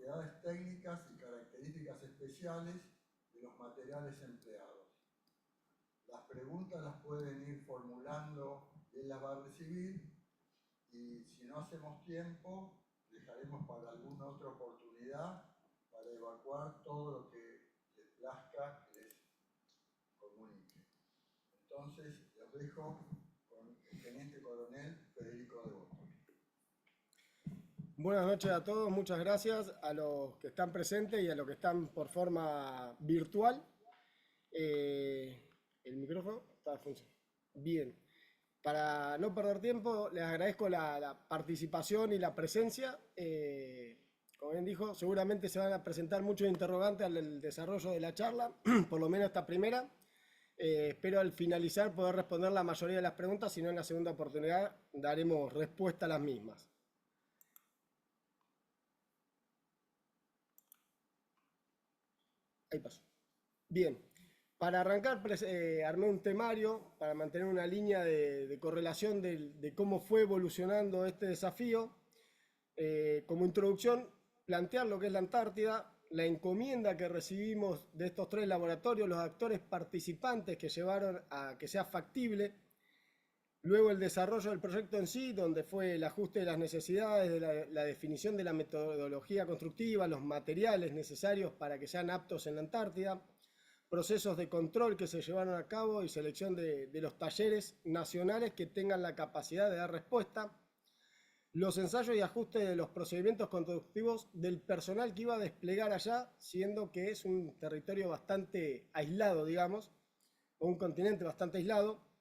propiedades técnicas y características especiales de los materiales empleados. Las preguntas las pueden ir formulando, él las va a recibir, y si no hacemos tiempo, dejaremos para alguna otra oportunidad para evacuar todo lo que les plazca que les comunique. Entonces, los dejo con el Teniente Coronel Federico Devoto. Buenas noches a todos, muchas gracias a los que están presentes y a los que están por forma virtual. El micrófono está funcionando. Bien, para no perder tiempo, les agradezco la participación y la presencia. Como bien dijo, seguramente se van a presentar muchos interrogantes al desarrollo de la charla, por lo menos esta primera. Espero al finalizar poder responder la mayoría de las preguntas, si no en la segunda oportunidad daremos respuesta a las mismas. Ahí pasó. Bien, para arrancar armé un temario para mantener una línea de correlación de cómo fue evolucionando este desafío. Como introducción, plantear lo que es la Antártida, la encomienda que recibimos de estos 3 laboratorios, los actores participantes que llevaron a que sea factible. Luego el desarrollo del proyecto en sí, donde fue el ajuste de las necesidades, de la definición de la metodología constructiva, los materiales necesarios para que sean aptos en la Antártida, procesos de control que se llevaron a cabo y selección de los talleres nacionales que tengan la capacidad de dar respuesta, los ensayos y ajustes de los procedimientos constructivos del personal que iba a desplegar allá, siendo que es un territorio bastante aislado, digamos, o un continente bastante aislado,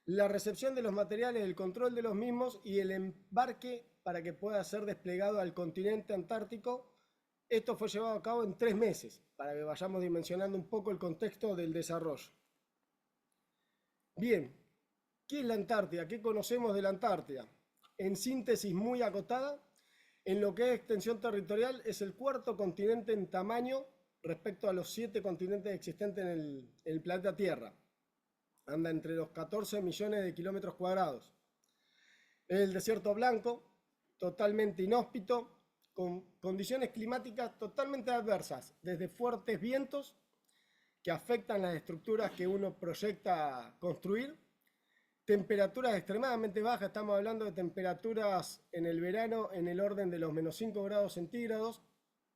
la recepción de los materiales, el control de los mismos y el embarque para que pueda ser desplegado al continente antártico. Esto fue llevado a cabo en 3 meses, para que vayamos dimensionando un poco el contexto del desarrollo. Bien, ¿qué es la Antártida? ¿Qué conocemos de la Antártida? En síntesis muy acotada, en lo que es extensión territorial, es el 4º continente en tamaño respecto a los 7 continentes existentes en el planeta Tierra. Anda entre los 14 millones de kilómetros cuadrados. Es el desierto blanco, totalmente inhóspito, con condiciones climáticas totalmente adversas, desde fuertes vientos que afectan las estructuras que uno proyecta construir, temperaturas extremadamente bajas, estamos hablando de temperaturas en el verano en el orden de los -5 grados centígrados,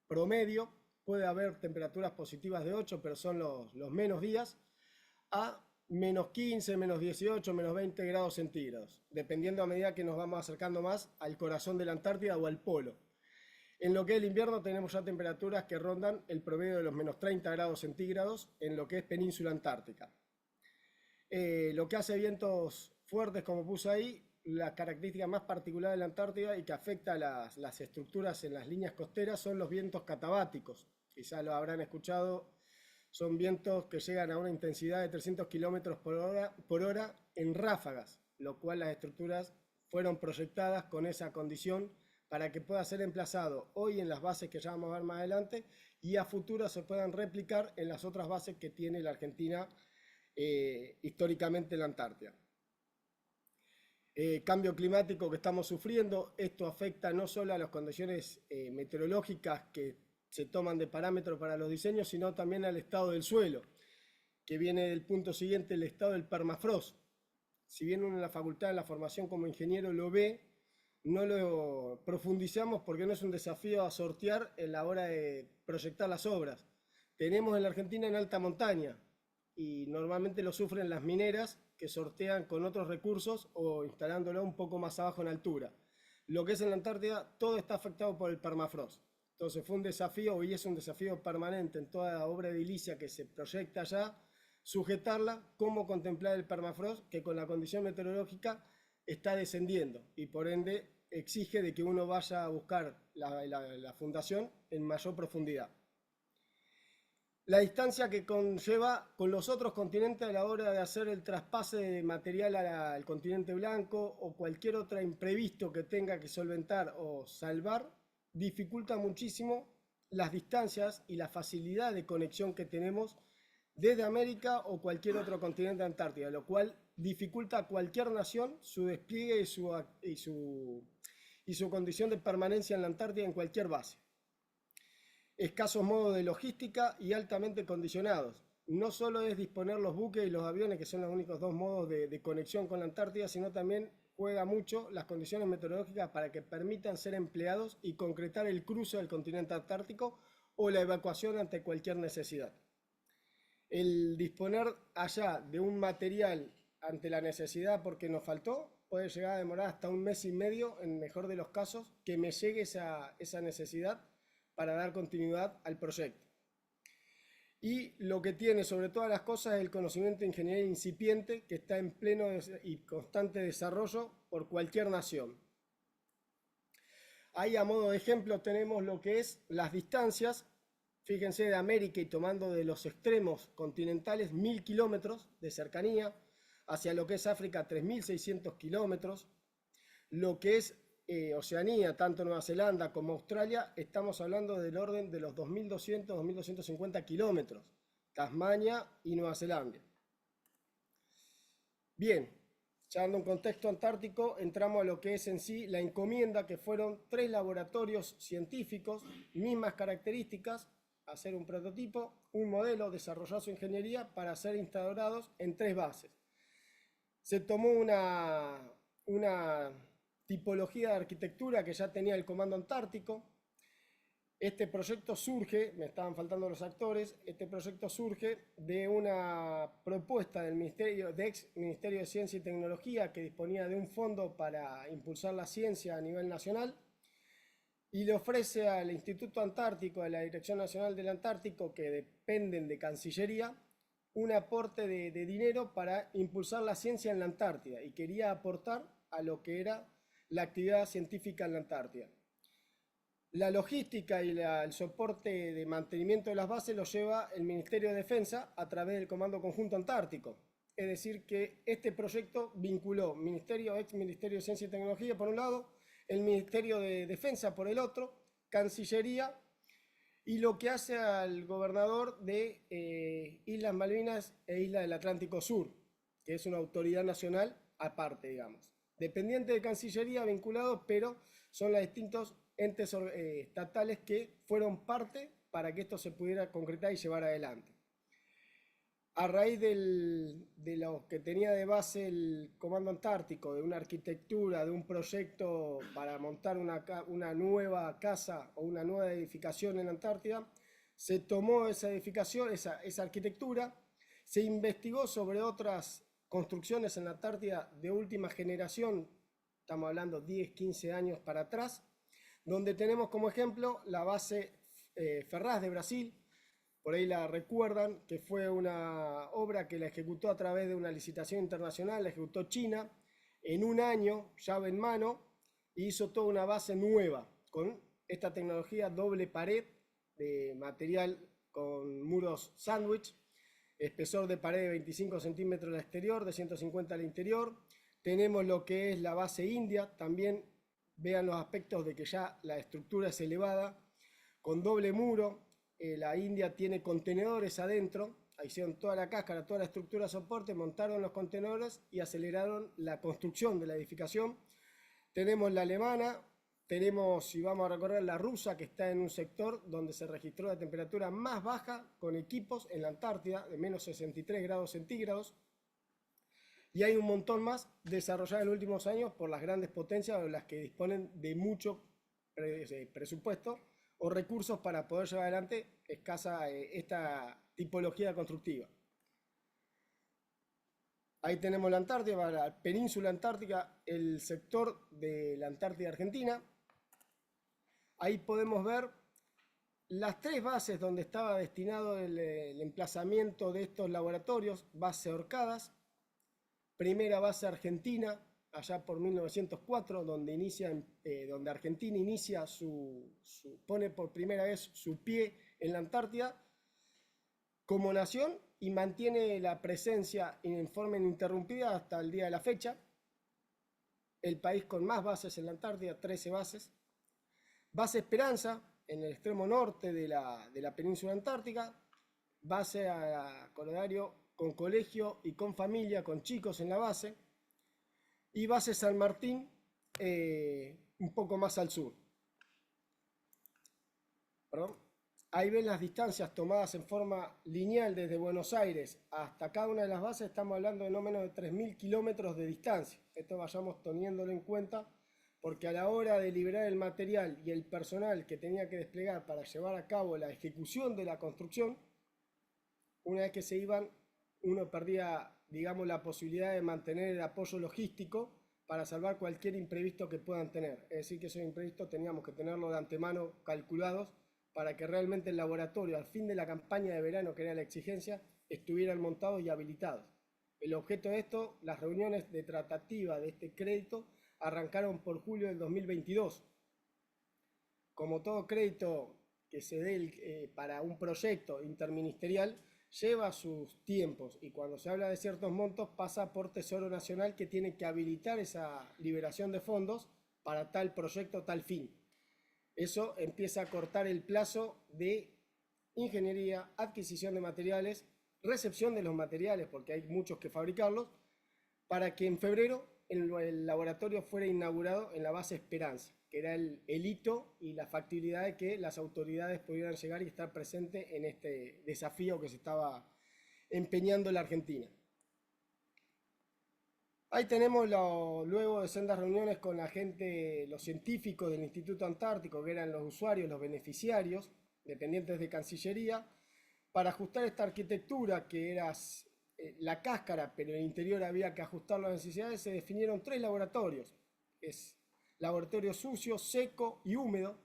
promedio, puede haber temperaturas positivas de 8, pero son los menos días, a -15, -18, -20 grados centígrados, dependiendo a medida que nos vamos acercando más al corazón de la Antártida o al polo. En lo que es el invierno tenemos ya temperaturas que rondan el promedio de los -30 grados centígrados en lo que es península antártica. Lo que hace vientos fuertes, como puse ahí, la característica más particular de la Antártida y que afecta a las estructuras en las líneas costeras son los vientos catabáticos. Quizás lo habrán escuchado, son vientos que llegan a una intensidad de 300 kilómetros por hora en ráfagas, lo cual las estructuras fueron proyectadas con esa condición para que pueda ser emplazado hoy en las bases que ya vamos a ver más adelante y a futuro se puedan replicar en las otras bases que tiene la Argentina históricamente en la Antártida. Cambio climático que estamos sufriendo, esto afecta no solo a las condiciones meteorológicas que se toman de parámetro para los diseños, sino también al estado del suelo, que viene del punto siguiente, el estado del permafrost. Si bien uno en la facultad, en la formación como ingeniero lo ve, no lo profundizamos porque no es un desafío a sortear en la hora de proyectar las obras. Tenemos en la Argentina en alta montaña y normalmente lo sufren las mineras que sortean con otros recursos o instalándolo un poco más abajo en altura. Lo que es en la Antártida, todo está afectado por el permafrost. Entonces fue un desafío y es un desafío permanente en toda la obra edilicia que se proyecta allá, sujetarla, cómo contemplar el permafrost que con la condición meteorológica está descendiendo y por ende exige de que uno vaya a buscar la fundación en mayor profundidad. La distancia que conlleva con los otros continentes a la hora de hacer el traspase de material al continente blanco o cualquier otro imprevisto que tenga que solventar o salvar, dificulta muchísimo las distancias y la facilidad de conexión que tenemos desde América o cualquier otro continente de Antártida, lo cual dificulta a cualquier nación su despliegue y su condición de permanencia en la Antártida en cualquier base. escasos modos de logística y altamente condicionados. No solo es disponer los buques y los aviones, que son los únicos dos modos de conexión con la Antártida, sino también juega mucho las condiciones meteorológicas para que permitan ser empleados y concretar el cruce del continente antártico o la evacuación ante cualquier necesidad. El disponer allá de un material ante la necesidad porque nos faltó puede llegar a demorar hasta un mes y medio, en el mejor de los casos, que me llegue esa necesidad para dar continuidad al proyecto. Y lo que tiene sobre todas las cosas es el conocimiento de ingeniería incipiente que está en pleno y constante desarrollo por cualquier nación. Ahí a modo de ejemplo tenemos lo que es las distancias, fíjense, de América y tomando de los extremos continentales 1000 kilómetros de cercanía, hacia lo que es África 3600 kilómetros, lo que es Oceanía, tanto Nueva Zelanda como Australia, estamos hablando del orden de los 2200, 2250 kilómetros, Tasmania y Nueva Zelanda. Bien, ya dando un contexto antártico, entramos a lo que es en sí la encomienda, que fueron 3 laboratorios científicos, mismas características, hacer un prototipo, un modelo, desarrollar su ingeniería para ser instalados en 3 bases. Se tomó una tipología de arquitectura que ya tenía el Comando Antártico. Este proyecto surge, me estaban faltando los actores, este proyecto surge de una propuesta del ex Ministerio de Ciencia y Tecnología, que disponía de un fondo para impulsar la ciencia a nivel nacional, y le ofrece al Instituto Antártico, a la Dirección Nacional del Antártico, que dependen de Cancillería, un aporte de dinero para impulsar la ciencia en la Antártida, y quería aportar a lo que era la actividad científica en la Antártida. La logística y el soporte de mantenimiento de las bases lo lleva el Ministerio de Defensa a través del Comando Conjunto Antártico. Es decir, que este proyecto vinculó ex Ministerio de Ciencia y Tecnología por un lado, el Ministerio de Defensa por el otro, Cancillería, y lo que hace al gobernador de Islas Malvinas e Isla del Atlántico Sur, que es una autoridad nacional aparte, digamos. Dependiente de Cancillería, vinculado, pero son los distintos entes estatales que fueron parte para que esto se pudiera concretar y llevar adelante. A raíz de lo que tenía de base el Comando Antártico, de una arquitectura, de un proyecto para montar una nueva casa o una nueva edificación en la Antártida, se tomó esa edificación, esa arquitectura, se investigó sobre otras construcciones en la Antártida de última generación, estamos hablando 10, 15 años para atrás, donde tenemos como ejemplo la base Ferraz de Brasil. Por ahí la recuerdan, que fue una obra que la ejecutó a través de una licitación internacional, la ejecutó China, en un año, llave en mano, e hizo toda una base nueva, con esta tecnología doble pared de material con muros sándwich, espesor de pared de 25 centímetros al exterior, de 150 al interior. Tenemos lo que es la base india, también vean los aspectos de que ya la estructura es elevada, con doble muro. La India tiene contenedores adentro, hicieron toda la cáscara, toda la estructura de soporte, montaron los contenedores y aceleraron la construcción de la edificación. Tenemos la alemana, tenemos, si vamos a recorrer, la rusa, que está en un sector donde se registró la temperatura más baja con equipos en la Antártida, de menos 63 grados centígrados. Y hay un montón más desarrollados en los últimos años por las grandes potencias o las que disponen de mucho presupuesto o recursos para poder llevar adelante esta tipología constructiva. Ahí tenemos la Antártida, la península antártica, el sector de la Antártida Argentina. Ahí podemos ver las 3 bases donde estaba destinado el emplazamiento de estos laboratorios: base Orcadas, primera base Argentina, allá por 1904, donde Argentina inicia pone por primera vez su pie en la Antártida como nación y mantiene la presencia en forma ininterrumpida hasta el día de la fecha. El país con más bases en la Antártida, 13 bases. Base Esperanza, en el extremo norte de la península antártica. Base a Corolario, con colegio y con familia, con chicos en la base. Y base San Martín, un poco más al sur. ¿Perdón? Ahí ven las distancias tomadas en forma lineal desde Buenos Aires hasta cada una de las bases. Estamos hablando de no menos de 3.000 kilómetros de distancia. Esto vayamos teniéndolo en cuenta porque a la hora de liberar el material y el personal que tenía que desplegar para llevar a cabo la ejecución de la construcción, una vez que se iban, uno perdía, digamos, la posibilidad de mantener el apoyo logístico para salvar cualquier imprevisto que puedan tener. Es decir, que esos imprevistos teníamos que tenerlos de antemano calculados para que realmente el laboratorio, al fin de la campaña de verano, que era la exigencia, estuvieran montados y habilitados. El objeto de esto, las reuniones de tratativa de este crédito arrancaron por julio del 2022. Como todo crédito que se dé para un proyecto interministerial, lleva sus tiempos y cuando se habla de ciertos montos pasa por Tesoro Nacional que tiene que habilitar esa liberación de fondos para tal proyecto, tal fin. Eso empieza a cortar el plazo de ingeniería, adquisición de materiales, recepción de los materiales, porque hay muchos que fabricarlos, para que en febrero el laboratorio fuera inaugurado en la base Esperanza, que era el hito y la factibilidad de que las autoridades pudieran llegar y estar presentes en este desafío que se estaba empeñando la Argentina. Ahí tenemos luego de sendas reuniones con la gente, los científicos del Instituto Antártico, que eran los usuarios, los beneficiarios, dependientes de Cancillería, para ajustar esta arquitectura que era la cáscara, pero en el interior había que ajustar las necesidades. Se definieron 3 laboratorios. Es laboratorio sucio, seco y húmedo,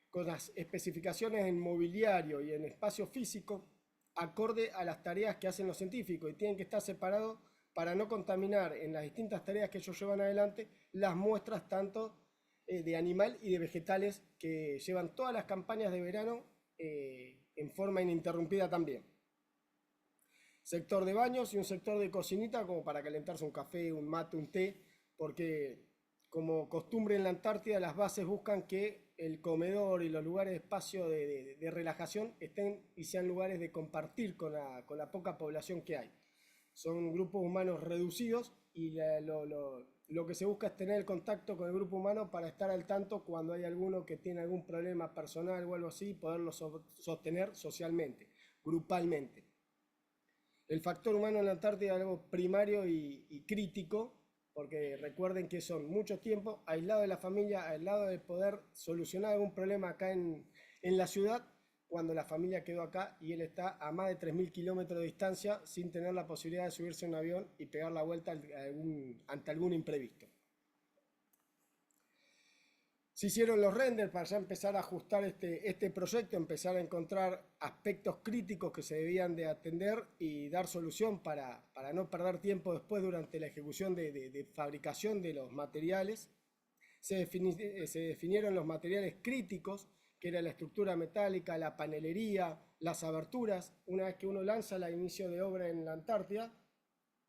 con las especificaciones en mobiliario y en espacio físico, acorde a las tareas que hacen los científicos y tienen que estar separados para no contaminar en las distintas tareas que ellos llevan adelante las muestras tanto de animal y de vegetales que llevan todas las campañas de verano en forma ininterrumpida también. Sector de baños y un sector de cocinita como para calentarse un café, un mate, un té, porque como costumbre en la Antártida las bases buscan que el comedor y los lugares de espacio de relajación estén y sean lugares de compartir con la poca población que hay. Son grupos humanos reducidos y lo que se busca es tener el contacto con el grupo humano para estar al tanto cuando hay alguno que tiene algún problema personal o algo así, poderlo sostener socialmente, grupalmente. El factor humano en la Antártida es algo primario y crítico, porque recuerden que son mucho tiempo aislado de la familia, aislado de poder solucionar algún problema acá en la ciudad, cuando la familia quedó acá y él está a más de 3.000 kilómetros de distancia sin tener la posibilidad de subirse a un avión y pegar la vuelta ante algún imprevisto. Se hicieron los renders para ya empezar a ajustar este proyecto, empezar a encontrar aspectos críticos que se debían de atender y dar solución para no perder tiempo después durante la ejecución de fabricación de los materiales. Se definieron los materiales críticos, que era la estructura metálica, la panelería, las aberturas. Una vez que uno lanza el inicio de obra en la Antártida,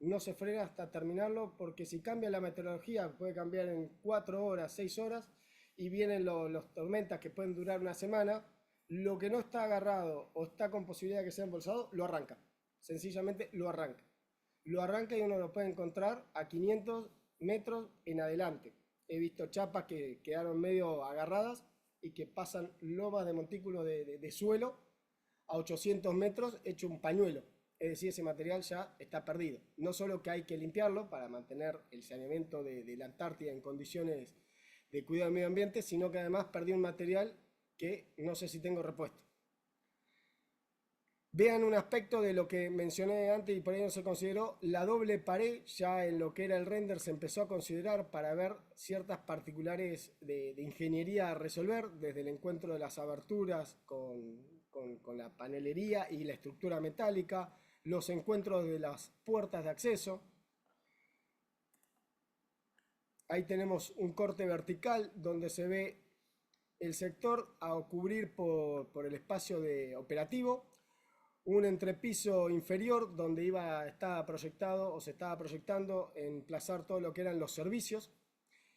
no se frena hasta terminarlo, porque si cambia la meteorología, puede cambiar en 4 horas, 6 horas, y vienen los tormentas que pueden durar una semana, lo que no está agarrado o está con posibilidad de que sea embolsado, lo arranca. Sencillamente lo arranca. Lo arranca y uno lo puede encontrar a 500 metros en adelante. He visto chapas que quedaron medio agarradas y que pasan lomas de montículos de suelo a 800 metros hecho un pañuelo. Es decir, ese material ya está perdido. No solo que hay que limpiarlo para mantener el saneamiento de la Antártida en condiciones de cuidado del medio ambiente, sino que además perdí un material que no sé si tengo repuesto. Vean un aspecto de lo que mencioné antes y por ahí no se consideró, la doble pared, ya en lo que era el render se empezó a considerar para ver ciertas particulares de ingeniería a resolver, desde el encuentro de las aberturas con la panelería y la estructura metálica, los encuentros de las puertas de acceso. Ahí tenemos un corte vertical donde se ve el sector a cubrir por el espacio de operativo, un entrepiso inferior donde estaba proyectado o se estaba proyectando emplazar todo lo que eran los servicios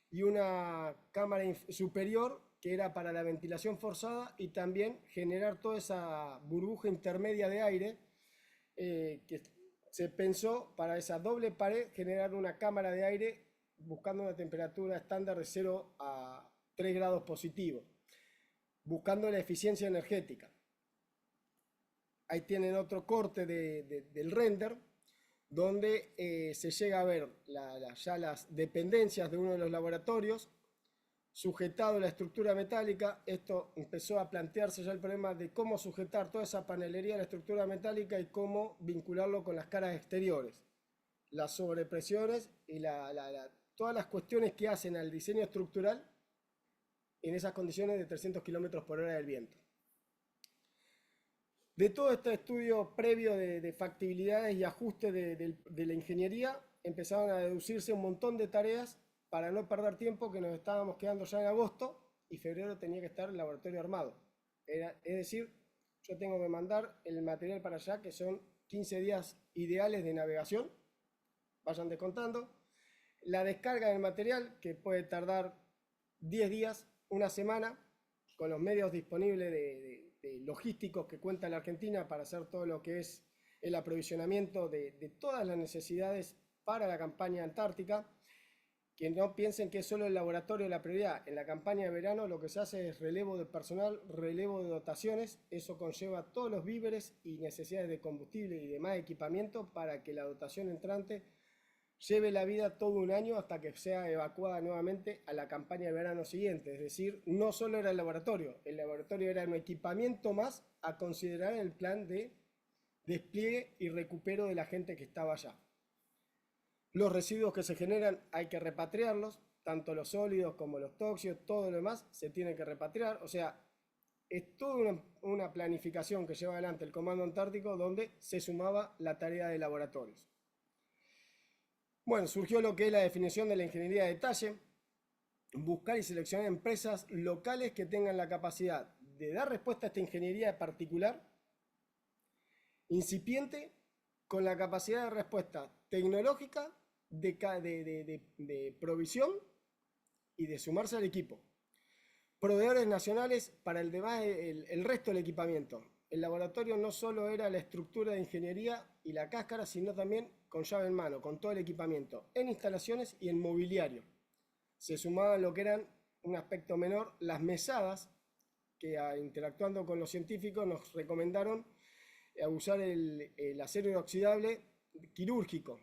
y una cámara superior que era para la ventilación forzada y también generar toda esa burbuja intermedia de aire que se pensó para esa doble pared generar una cámara de aire buscando una temperatura estándar de 0 a 3 grados positivos, buscando la eficiencia energética. Ahí tienen otro corte del render, donde se llega a ver ya las dependencias de uno de los laboratorios, sujetado a la estructura metálica. Esto empezó a plantearse ya el problema de cómo sujetar toda esa panelería a la estructura metálica y cómo vincularlo con las caras exteriores, las sobrepresiones y todas las cuestiones que hacen al diseño estructural en esas condiciones de 300 km/h del viento. De todo este estudio previo de factibilidades y ajustes de la ingeniería, empezaron a deducirse un montón de tareas para no perder tiempo, que nos estábamos quedando ya en agosto y febrero tenía que estar el laboratorio armado. Es decir, yo tengo que mandar el material para allá, que son 15 días ideales de navegación, vayan descontando. La descarga del material, que puede tardar 10 días, una semana, con los medios disponibles de logísticos que cuenta la Argentina para hacer todo lo que es el aprovisionamiento de todas las necesidades para la campaña antártica. Que no piensen que es solo el laboratorio la prioridad. En la campaña de verano lo que se hace es relevo de personal, relevo de dotaciones. Eso conlleva todos los víveres y necesidades de combustible y demás equipamiento para que la dotación entrante lleve la vida todo un año hasta que sea evacuada nuevamente a la campaña de verano siguiente. Es decir, no solo era el laboratorio era un equipamiento más a considerar en el plan de despliegue y recupero de la gente que estaba allá. Los residuos que se generan hay que repatriarlos, tanto los sólidos como los tóxicos, todo lo demás se tiene que repatriar. O sea, es toda una planificación que lleva adelante el Comando Antártico, donde se sumaba la tarea de laboratorios. Bueno, surgió lo que es la definición de la ingeniería de detalle, buscar y seleccionar empresas locales que tengan la capacidad de dar respuesta a esta ingeniería particular, incipiente, con la capacidad de respuesta tecnológica, de provisión y de sumarse al equipo. Proveedores nacionales para el resto del equipamiento. El laboratorio no solo era la estructura de ingeniería y la cáscara, sino también con llave en mano, con todo el equipamiento, en instalaciones y en mobiliario. Se sumaban lo que eran, un aspecto menor, las mesadas, que interactuando con los científicos nos recomendaron usar el acero inoxidable quirúrgico,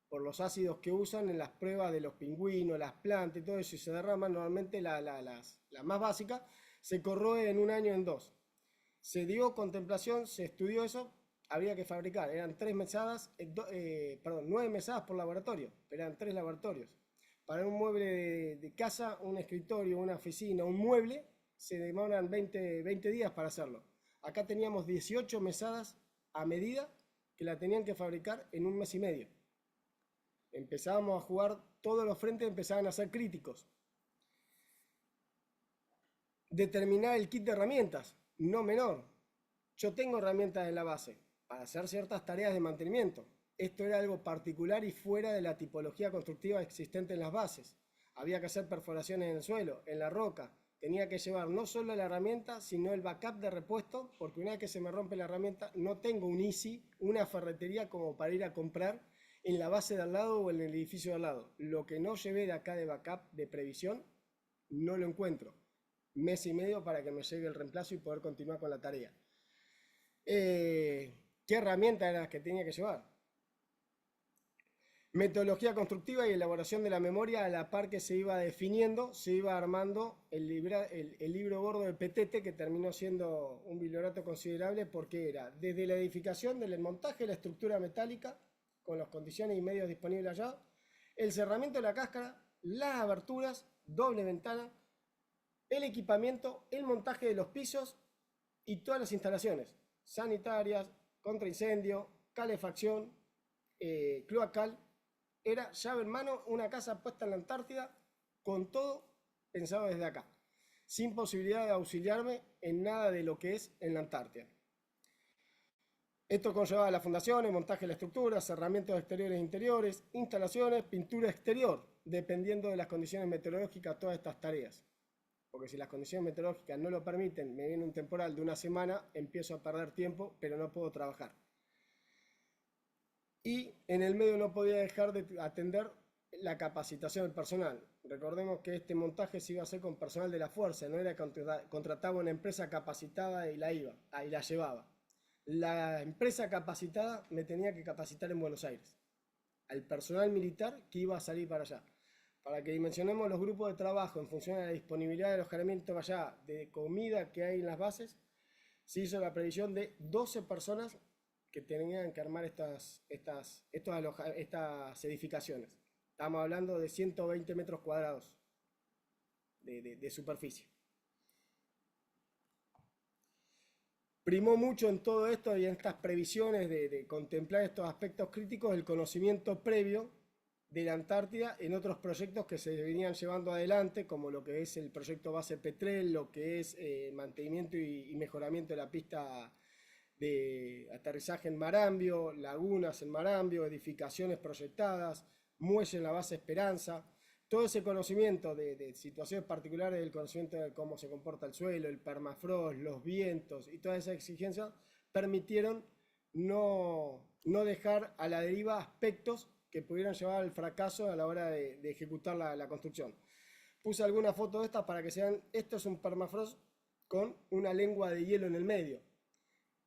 por los ácidos que usan en las pruebas de los pingüinos, las plantas y todo eso, y se derraman normalmente la más básica, se corroe en un año, en 2. Se dio contemplación, se estudió eso, había que fabricar, eran 9 mesadas por laboratorio, pero eran 3 laboratorios. Para un mueble de casa, un escritorio, una oficina, un mueble, se demoran 20 días para hacerlo. Acá teníamos 18 mesadas a medida que la tenían que fabricar en un mes y medio. Empezábamos a jugar, todos los frentes empezaban a ser críticos. Determinar el kit de herramientas, no menor. Yo tengo herramientas en la base para hacer ciertas tareas de mantenimiento. Esto era algo particular y fuera de la tipología constructiva existente en las bases. Había que hacer perforaciones en el suelo, en la roca. Tenía que llevar no solo la herramienta, sino el backup de repuesto, porque una vez que se me rompe la herramienta, no tengo un ISI, una ferretería como para ir a comprar en la base de al lado o en el edificio de al lado. Lo que no llevé de acá de backup, de previsión, no lo encuentro. Mes y medio para que me llegue el reemplazo y poder continuar con la tarea. ¿Qué herramientas eran las que tenía que llevar? Metodología constructiva y elaboración de la memoria a la par que se iba definiendo, se iba armando el libro gordo de Petete, que terminó siendo un bibliorato considerable porque era desde la edificación, del montaje de la estructura metálica, con las condiciones y medios disponibles allá, el cerramiento de la cáscara, las aberturas, doble ventana, el equipamiento, el montaje de los pisos y todas las instalaciones sanitarias, contra incendio, calefacción, cloacal. Era llave en mano, una casa puesta en la Antártida, con todo pensado desde acá, sin posibilidad de auxiliarme en nada de lo que es en la Antártida. Esto conllevaba la fundación, el montaje de la estructura, cerramientos exteriores e interiores, instalaciones, pintura exterior, dependiendo de las condiciones meteorológicas, todas estas tareas. Porque si las condiciones meteorológicas no lo permiten, me viene un temporal de una semana, empiezo a perder tiempo, pero no puedo trabajar. Y en el medio no podía dejar de atender la capacitación del personal. Recordemos que este montaje se iba a hacer con personal de la fuerza, no era que contrataba una empresa capacitada y la llevaba. la empresa capacitada me tenía que capacitar en Buenos Aires, al personal militar que iba a salir para allá. Para que dimensionemos los grupos de trabajo en función de la disponibilidad de alojamiento allá, de comida que hay en las bases, se hizo la previsión de 12 personas que tenían que armar estas edificaciones. Estamos hablando de 120 metros cuadrados de superficie. Primó mucho en todo esto y en estas previsiones de contemplar estos aspectos críticos el conocimiento previo de la Antártida en otros proyectos que se venían llevando adelante, como lo que es el proyecto Base Petrel, lo que es mantenimiento y mejoramiento de la pista de aterrizaje en Marambio, lagunas en Marambio, edificaciones proyectadas, muelle en la base Esperanza. Todo ese conocimiento de situaciones particulares, del conocimiento de cómo se comporta el suelo, el permafrost, los vientos y todas esas exigencias permitieron no dejar a la deriva aspectos que pudieran llevar al fracaso a la hora de ejecutar la construcción. Puse alguna foto de estas para que sean, esto es un permafrost con una lengua de hielo en el medio,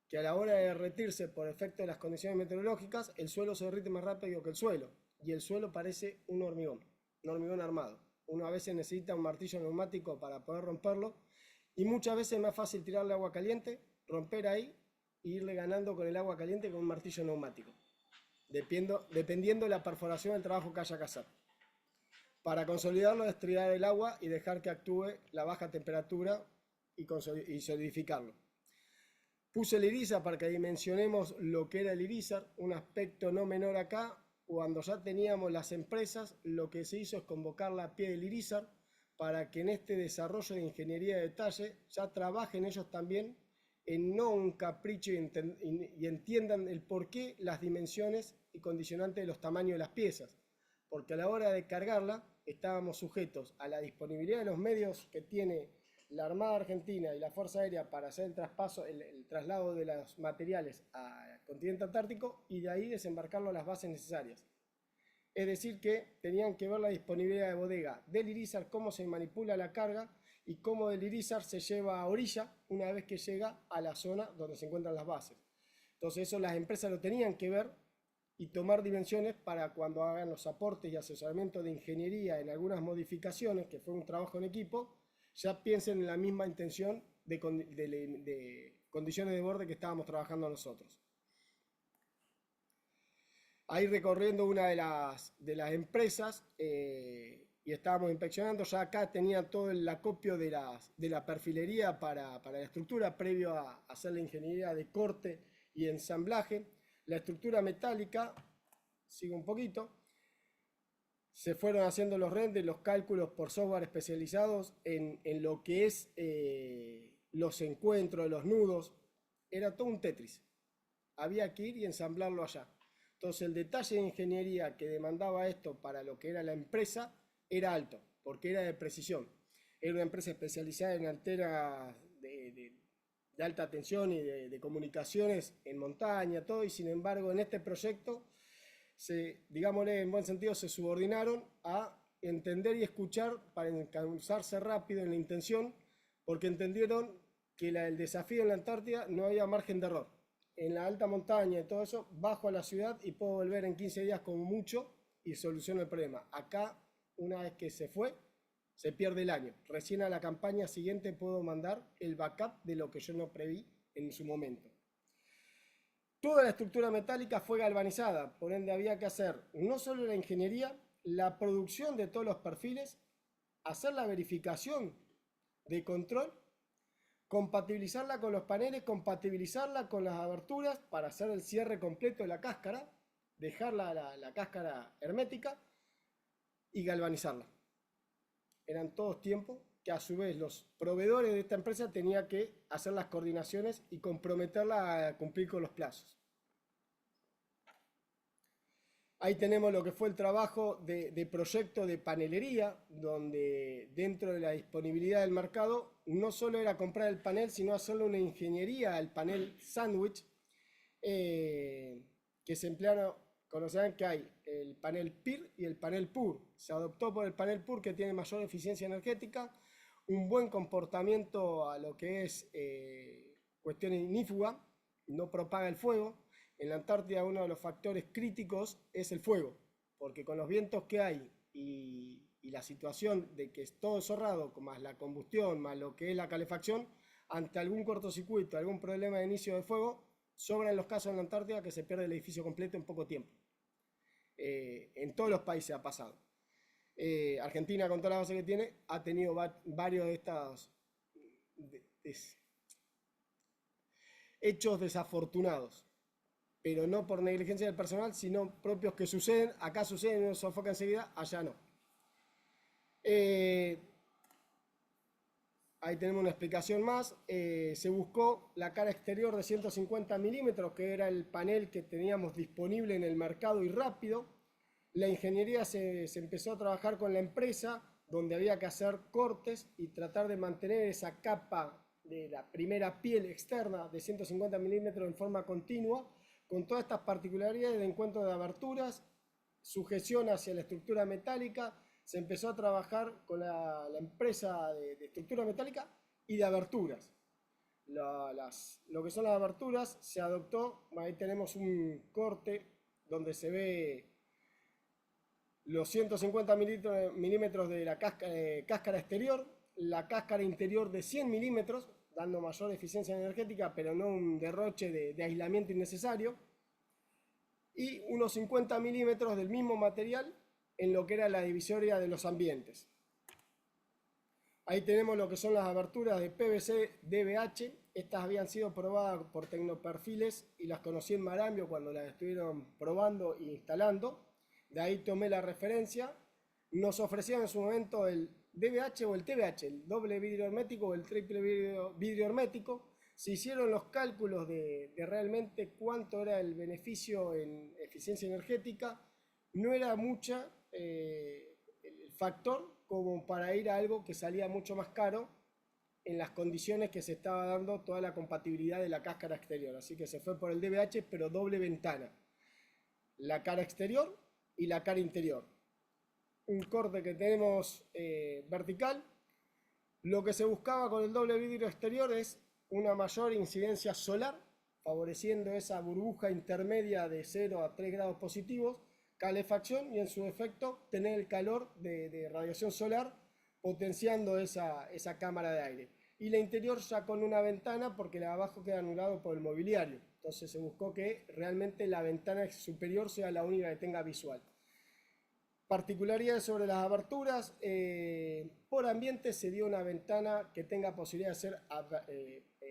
que a la hora de derretirse por efecto de las condiciones meteorológicas, el suelo se derrite más rápido que el suelo, y el suelo parece un hormigón armado. Uno a veces necesita un martillo neumático para poder romperlo, y muchas veces es más fácil tirarle agua caliente, romper ahí, e irle ganando con el agua caliente que con un martillo neumático, dependiendo de la perforación del trabajo que haya que hacer. Para consolidarlo es tirar el agua y dejar que actúe la baja temperatura y solidificarlo. Puse el irizar para que dimensionemos lo que era el irizar, un aspecto no menor acá. Cuando ya teníamos las empresas, lo que se hizo es convocarla a pie del irizar para que en este desarrollo de ingeniería de detalle ya trabajen ellos también en no un capricho y entiendan el porqué, las dimensiones y condicionantes de los tamaños de las piezas. Porque a la hora de cargarla estábamos sujetos a la disponibilidad de los medios que tiene la Armada Argentina y la Fuerza Aérea para hacer el traspaso, el traslado de los materiales al continente antártico y de ahí desembarcarlo a las bases necesarias. Es decir que tenían que ver la disponibilidad de bodega del irizar, cómo se manipula la carga y cómo del irizar se lleva a orilla una vez que llega a la zona donde se encuentran las bases. Entonces eso las empresas lo tenían que ver y tomar dimensiones para cuando hagan los aportes y asesoramiento de ingeniería en algunas modificaciones, que fue un trabajo en equipo, ya piensen en la misma intención de condiciones de borde que estábamos trabajando nosotros. Ahí recorriendo una de las empresas y estábamos inspeccionando, ya acá tenía todo el acopio de la perfilería para la estructura previo a hacer la ingeniería de corte y ensamblaje. La estructura metálica, sigo un poquito, se fueron haciendo los renders, los cálculos por software especializados en lo que es los encuentros, los nudos. Era todo un Tetris. Había que ir y ensamblarlo allá. Entonces el detalle de ingeniería que demandaba esto para lo que era la empresa era alto, porque era de precisión. Era una empresa especializada en antenas de alta tensión y de comunicaciones en montaña, todo, y sin embargo en este proyecto digámosle en buen sentido, se subordinaron a entender y escuchar para encauzarse rápido en la intención, porque entendieron que el desafío en la Antártida no había margen de error. En la alta montaña y todo eso, bajo a la ciudad y puedo volver en 15 días como mucho y soluciono el problema. Acá, una vez que se fue, se pierde el año. Recién a la campaña siguiente puedo mandar el backup de lo que yo no preví en su momento. Toda la estructura metálica fue galvanizada, por ende había que hacer no solo la ingeniería, la producción de todos los perfiles, hacer la verificación de control, compatibilizarla con los paneles, compatibilizarla con las aberturas para hacer el cierre completo de la cáscara, dejar la cáscara hermética y galvanizarla. Eran todos tiempos que a su vez los proveedores de esta empresa tenían que hacer las coordinaciones y comprometerla a cumplir con los plazos. Ahí tenemos lo que fue el trabajo de proyecto de panelería, donde dentro de la disponibilidad del mercado no solo era comprar el panel, sino hacerle una ingeniería al panel sándwich, que se emplearon. Conocerán que hay el panel PIR y el panel PUR. Se adoptó por el panel PUR, que tiene mayor eficiencia energética, un buen comportamiento a lo que es cuestiones ignífugas, no propaga el fuego. En la Antártida uno de los factores críticos es el fuego, porque con los vientos que hay y la situación de que es todo cerrado, más la combustión, más lo que es la calefacción, ante algún cortocircuito, algún problema de inicio de fuego, sobran los casos en la Antártida que se pierde el edificio completo en poco tiempo. En todos los países ha pasado. Argentina, con toda la base que tiene, ha tenido varios de estos hechos desafortunados, pero no por negligencia del personal, sino propios que suceden. Acá suceden y uno se enfoca enseguida, allá no. Ahí tenemos una explicación más. Se buscó la cara exterior de 150 milímetros, que era el panel que teníamos disponible en el mercado y rápido. La ingeniería se empezó a trabajar con la empresa, donde había que hacer cortes y tratar de mantener esa capa de la primera piel externa de 150 milímetros en forma continua, con todas estas particularidades de encuentro de aberturas, sujeción hacia la estructura metálica. Se empezó a trabajar con la empresa de estructura metálica y de aberturas. Lo que son las aberturas se adoptó, ahí tenemos un corte donde se ve los 150 milímetros de la cáscara exterior, la cáscara interior de 100 milímetros, dando mayor eficiencia energética, pero no un derroche de aislamiento innecesario, y unos 50 milímetros del mismo material en lo que era la divisoria de los ambientes. Ahí tenemos lo que son las aberturas de PVC DBH. Estas habían sido probadas por Tecnoperfiles y las conocí en Marambio cuando las estuvieron probando e instalando. De ahí tomé la referencia. Nos ofrecían en su momento el DBH o el TBH, el doble vidrio hermético o el triple vidrio hermético. Se hicieron los cálculos de realmente cuánto era el beneficio en eficiencia energética. No era mucha el factor como para ir a algo que salía mucho más caro en las condiciones que se estaba dando toda la compatibilidad de la cáscara exterior. Así que se fue por el DBH, pero doble ventana. La cara exterior y la cara interior. Un corte que tenemos vertical. Lo que se buscaba con el doble vidrio exterior es una mayor incidencia solar, favoreciendo esa burbuja intermedia de 0 a 3 grados positivos, calefacción y en su efecto tener el calor de radiación solar, potenciando esa cámara de aire. Y la interior ya con una ventana, porque la de abajo queda anulado por el mobiliario. Entonces se buscó que realmente la ventana superior sea la única que tenga visual. Particularidades sobre las aberturas. Por ambiente se dio una ventana que tenga posibilidad de ser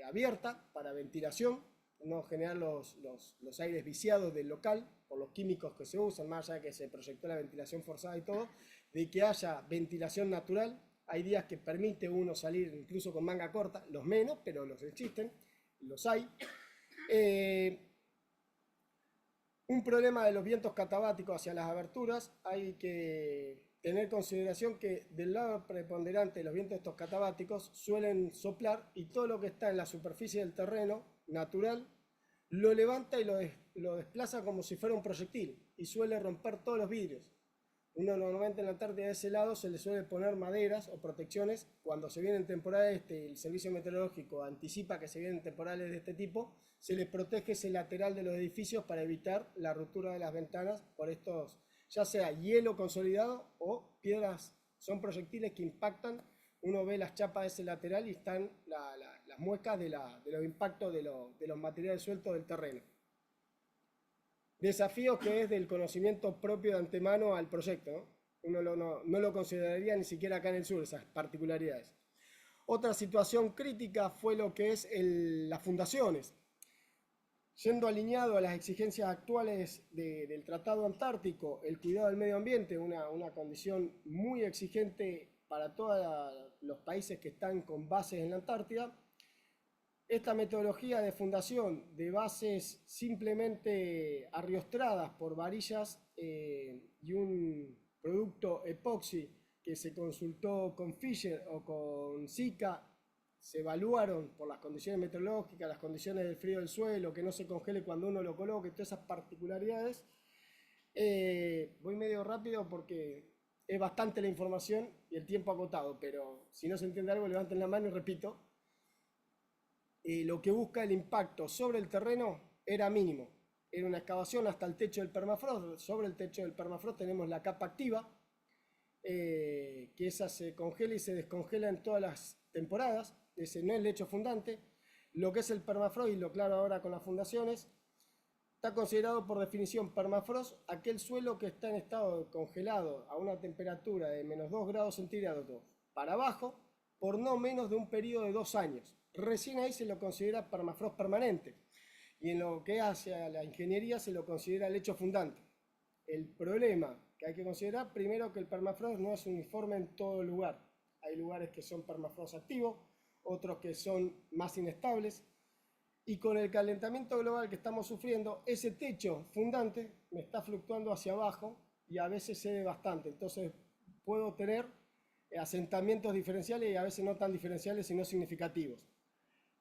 abierta para ventilación, no generar los aires viciados del local por los químicos que se usan, más allá de que se proyectó la ventilación forzada y todo, de que haya ventilación natural. Hay días que permite uno salir incluso con manga corta, los menos, pero los existen, los hay. Un problema de los vientos catabáticos hacia las aberturas, hay que tener en consideración que del lado preponderante de los vientos estos catabáticos suelen soplar y todo lo que está en la superficie del terreno natural lo levanta y lo desplaza como si fuera un proyectil y suele romper todos los vidrios. Uno normalmente en la Antártida de ese lado se le suele poner maderas o protecciones. Cuando se vienen temporales, el servicio meteorológico anticipa que se vienen temporales de este tipo, se les protege ese lateral de los edificios para evitar la ruptura de las ventanas por estos, ya sea hielo consolidado o piedras, son proyectiles que impactan. Uno ve las chapas de ese lateral y están las muescas de los impactos de los materiales sueltos del terreno. Desafíos que es del conocimiento propio de antemano al proyecto, ¿no? Uno no lo consideraría ni siquiera acá en el sur, esas particularidades. Otra situación crítica fue lo que es las fundaciones. Yendo alineado a las exigencias actuales del Tratado Antártico, el cuidado del medio ambiente, una condición muy exigente para todos los países que están con bases en la Antártida. Esta metodología de fundación de bases simplemente arriostradas por varillas y un producto epoxi que se consultó con Fisher o con Sika, se evaluaron por las condiciones meteorológicas, las condiciones del frío del suelo, que no se congele cuando uno lo coloque, todas esas particularidades. Voy medio rápido porque es bastante la información y el tiempo agotado, pero si no se entiende algo levanten la mano y repito. lo que busca el impacto sobre el terreno era mínimo. Era una excavación hasta el techo del permafrost. Sobre el techo del permafrost tenemos la capa activa, que esa se congela y se descongela en todas las temporadas. Ese no es lecho fundante. Lo que es el permafrost, y lo claro ahora con las fundaciones, está considerado por definición permafrost aquel suelo que está en estado congelado a una temperatura de menos 2 grados centígrados para abajo por no menos de un periodo de 2 años. Recién ahí se lo considera permafrost permanente, y en lo que hace a la ingeniería se lo considera lecho fundante. El problema que hay que considerar primero que el permafrost no es uniforme en todo lugar. Hay lugares que son permafrost activos, otros que son más inestables, y con el calentamiento global que estamos sufriendo, ese techo fundante me está fluctuando hacia abajo y a veces cede bastante. Entonces puedo tener asentamientos diferenciales y a veces no tan diferenciales sino significativos.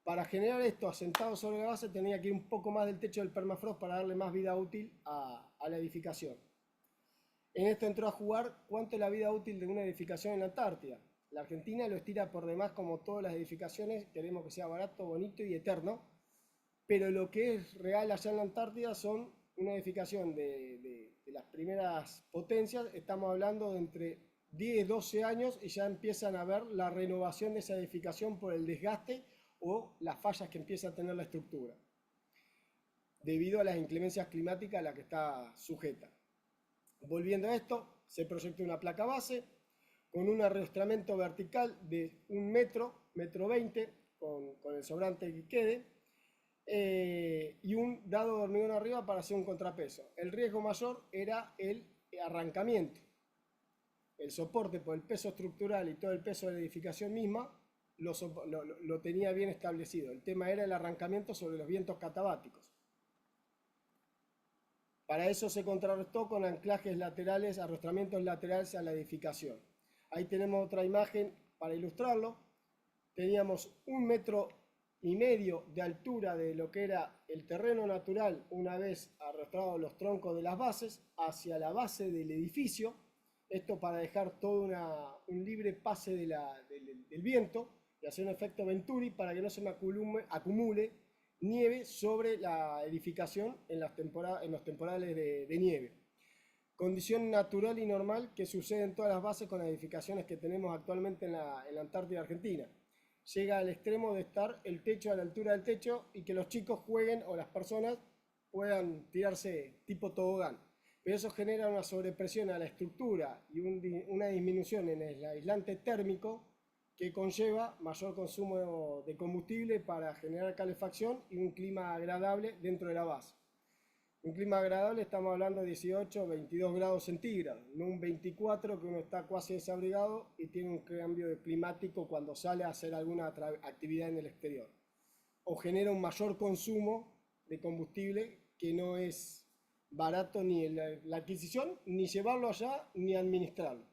Para generar esto asentado sobre la base tenía que ir un poco más del techo del permafrost para darle más vida útil a la edificación. En esto entró a jugar cuánto es la vida útil de una edificación en la Antártida. La Argentina lo estira por demás, como todas las edificaciones, queremos que sea barato, bonito y eterno, pero lo que es real allá en la Antártida son una edificación de las primeras potencias. Estamos hablando de entre 10 y 12 años y ya empiezan a ver la renovación de esa edificación por el desgaste o las fallas que empieza a tener la estructura, debido a las inclemencias climáticas a las que está sujeta. Volviendo a esto, se proyectó una placa base con un arrastramiento vertical de 1 metro, metro 20, con el sobrante que quede, y un dado de hormigón arriba para hacer un contrapeso. El riesgo mayor era el arrancamiento. El soporte por el peso estructural y todo el peso de la edificación misma lo tenía bien establecido. El tema era el arrancamiento sobre los vientos catabáticos. Para eso se contrarrestó con anclajes laterales, arrastramientos laterales a la edificación. Ahí tenemos otra imagen para ilustrarlo. Teníamos 1,5 metros de altura de lo que era el terreno natural una vez arrastrados los troncos de las bases hacia la base del edificio. Esto para dejar todo un libre pase del viento y hacer un efecto Venturi para que no se me acumule nieve sobre la edificación en los temporales de nieve. Condición natural y normal que sucede en todas las bases con las edificaciones que tenemos actualmente en la Antártida Argentina. Llega al extremo de estar el techo a la altura del techo y que los chicos jueguen o las personas puedan tirarse tipo tobogán. Pero eso genera una sobrepresión a la estructura y una disminución en el aislante térmico que conlleva mayor consumo de combustible para generar calefacción y un clima agradable dentro de la base. Un clima agradable, estamos hablando de 18 o 22 grados centígrados, no un 24 que uno está casi desabrigado y tiene un cambio climático cuando sale a hacer alguna actividad en el exterior. O genera un mayor consumo de combustible que no es barato ni la adquisición, ni llevarlo allá, ni administrarlo.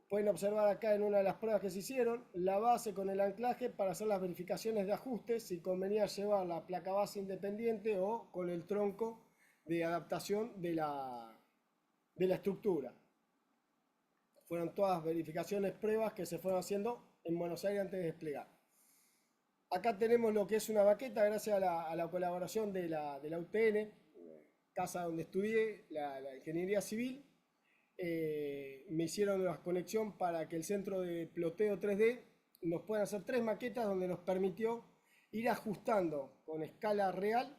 Pueden observar acá en una de las pruebas que se hicieron, la base con el anclaje para hacer las verificaciones de ajustes, si convenía llevar la placa base independiente o con el tronco de adaptación de la estructura. Fueron todas verificaciones, pruebas que se fueron haciendo en Buenos Aires antes de desplegar. Acá tenemos lo que es una maqueta gracias a la colaboración de la UTN, casa donde estudié la ingeniería civil. Me hicieron la conexión para que el centro de ploteo 3D nos puedan hacer 3 maquetas donde nos permitió ir ajustando con escala real,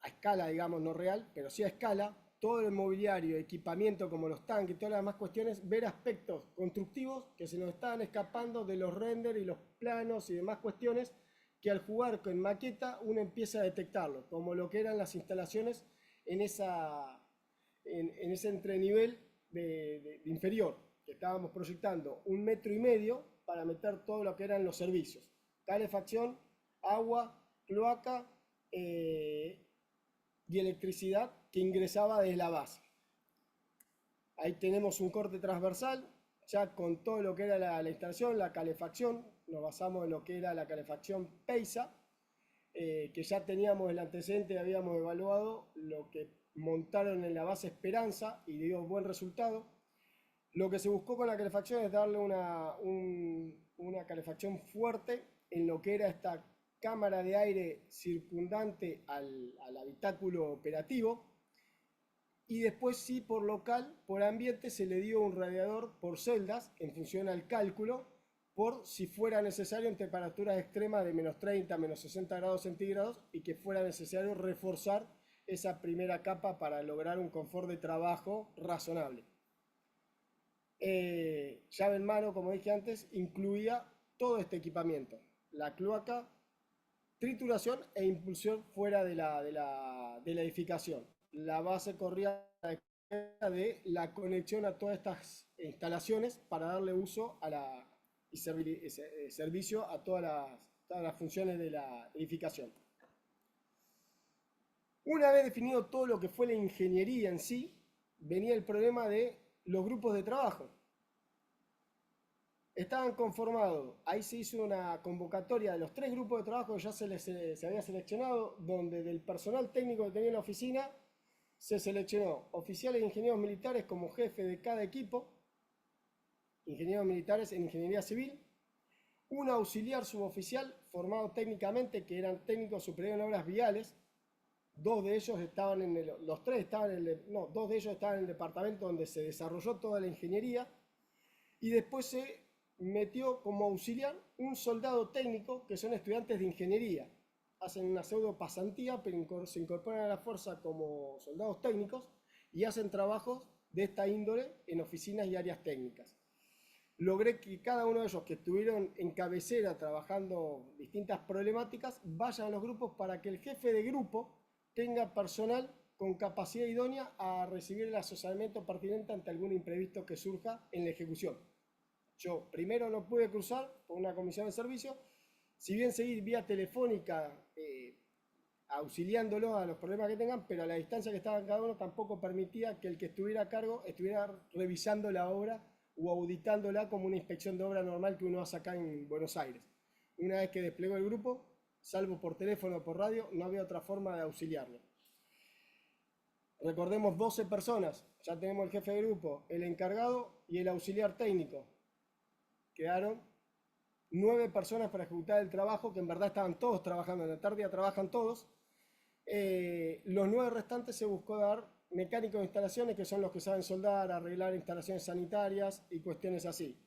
a escala digamos no real, pero sí a escala, todo el mobiliario, equipamiento como los tanques y todas las demás cuestiones, ver aspectos constructivos que se nos estaban escapando de los renders y los planos y demás cuestiones que al jugar con maqueta uno empieza a detectarlo, como lo que eran las instalaciones en ese entrenivel de inferior, que estábamos proyectando 1,5 metros para meter todo lo que eran los servicios, calefacción, agua, cloaca y electricidad que ingresaba desde la base. Ahí tenemos un corte transversal, ya con todo lo que era la instalación, la calefacción, nos basamos en lo que era la calefacción PEISA, que ya teníamos el antecedente, habíamos evaluado lo que montaron en la base Esperanza y dio buen resultado. Lo que se buscó con la calefacción es darle una calefacción fuerte en lo que era esta cámara de aire circundante al habitáculo operativo, y después sí por local, por ambiente, se le dio un radiador por celdas en función al cálculo, por si fuera necesario en temperaturas extremas de -30, -60 grados centígrados, y que fuera necesario reforzar esa primera capa para lograr un confort de trabajo razonable. Llave en mano, como dije antes, incluía todo este equipamiento: la cloaca, trituración e impulsión fuera de la edificación. La base corría de la conexión a todas estas instalaciones para darle uso y servicio a todas las funciones de la edificación. Una vez definido todo lo que fue la ingeniería en sí, venía el problema de los grupos de trabajo. Estaban conformados, ahí se hizo una convocatoria de los 3 grupos de trabajo que ya se había seleccionado, donde del personal técnico que tenía en la oficina se seleccionó oficiales e ingenieros militares como jefe de cada equipo, ingenieros militares en ingeniería civil, un auxiliar suboficial formado técnicamente, que eran técnicos superiores en obras viales. Dos de ellos estaban en el departamento donde se desarrolló toda la ingeniería, y después se metió como auxiliar un soldado técnico, que son estudiantes de ingeniería, hacen una pseudo pasantía, pero se incorporan a la fuerza como soldados técnicos y hacen trabajos de esta índole en oficinas y áreas técnicas. Logré que cada uno de ellos, que estuvieron en cabecera trabajando distintas problemáticas, vayan a los grupos para que el jefe de grupo tenga personal con capacidad idónea a recibir el asesoramiento pertinente ante algún imprevisto que surja en la ejecución. Yo primero no pude cruzar por una comisión de servicio, si bien seguir vía telefónica auxiliándolo a los problemas que tengan, pero a la distancia que estaban cada uno tampoco permitía que el que estuviera a cargo estuviera revisando la obra o auditándola como una inspección de obra normal que uno hace acá en Buenos Aires. Una vez que desplegó el grupo, salvo por teléfono o por radio, no había otra forma de auxiliarlo. Recordemos 12 personas, ya tenemos el jefe de grupo, el encargado y el auxiliar técnico. Quedaron 9 personas para ejecutar el trabajo, que en verdad estaban todos trabajando, en la tarde trabajan todos. Los 9 restantes se buscó dar mecánicos de instalaciones, que son los que saben soldar, arreglar instalaciones sanitarias y cuestiones así.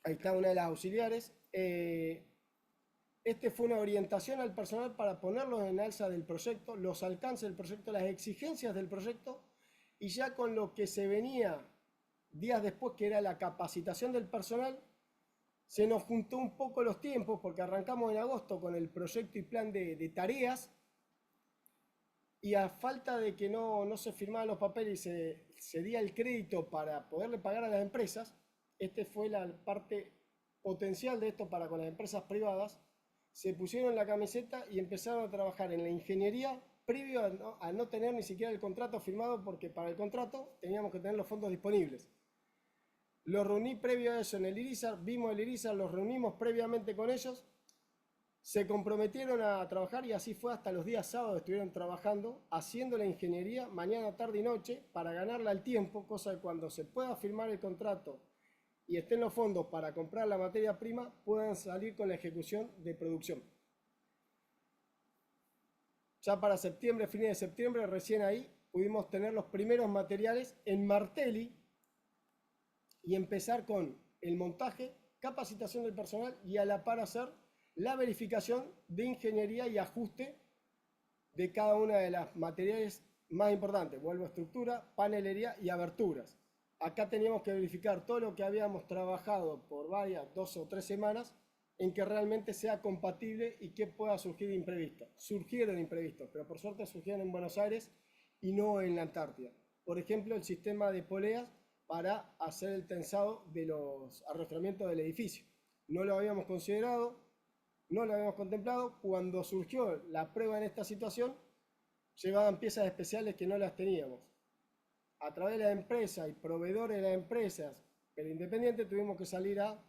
Ahí está una de las auxiliares. Este fue una orientación al personal para ponerlos en alza del proyecto, los alcances del proyecto, las exigencias del proyecto, y ya con lo que se venía días después, que era la capacitación del personal, se nos juntó un poco los tiempos, porque arrancamos en agosto con el proyecto y plan de tareas, y a falta de que no se firmaban los papeles y se diera el crédito para poderle pagar a las empresas, fue la parte potencial de esto para con las empresas privadas. Se pusieron la camiseta y empezaron a trabajar en la ingeniería previo a no tener ni siquiera el contrato firmado, porque para el contrato teníamos que tener los fondos disponibles. Los reuní previo a eso en el Irizar, vimos el Irizar, los reunimos previamente con ellos, se comprometieron a trabajar y así fue hasta los días sábados. Estuvieron trabajando, haciendo la ingeniería mañana, tarde y noche para ganarla al tiempo, cosa de cuando se pueda firmar el contrato y estén los fondos para comprar la materia prima, puedan salir con la ejecución de producción. Ya para septiembre, fines de septiembre, recién ahí pudimos tener los primeros materiales en Martelli y empezar con el montaje, capacitación del personal y a la par hacer la verificación de ingeniería y ajuste de cada una de las materiales más importantes. Vuelvo a estructura, panelería y aberturas. Acá teníamos que verificar todo lo que habíamos trabajado por varias, 2 o 3 semanas, en que realmente sea compatible y que pueda surgir imprevistos. Surgieron imprevistos, pero por suerte surgieron en Buenos Aires y no en la Antártida. Por ejemplo, el sistema de poleas para hacer el tensado de los arrastramientos del edificio. No lo habíamos considerado, no lo habíamos contemplado. Cuando surgió la prueba en esta situación, llevaban piezas especiales que no las teníamos. A través de la empresa y proveedores de las empresas, pero independiente, tuvimos que salir a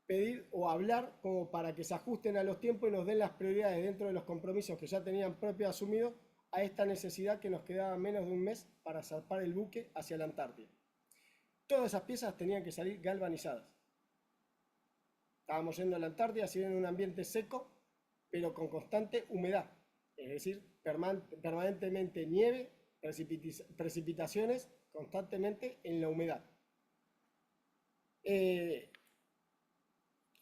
pedir o hablar como para que se ajusten a los tiempos y nos den las prioridades dentro de los compromisos que ya tenían propios asumidos a esta necesidad que nos quedaba menos de un mes para zarpar el buque hacia la Antártida. Todas esas piezas tenían que salir galvanizadas. Estábamos yendo a la Antártida, si bien en un ambiente seco, pero con constante humedad, es decir, permanentemente nieve, precipitaciones constantemente en la humedad.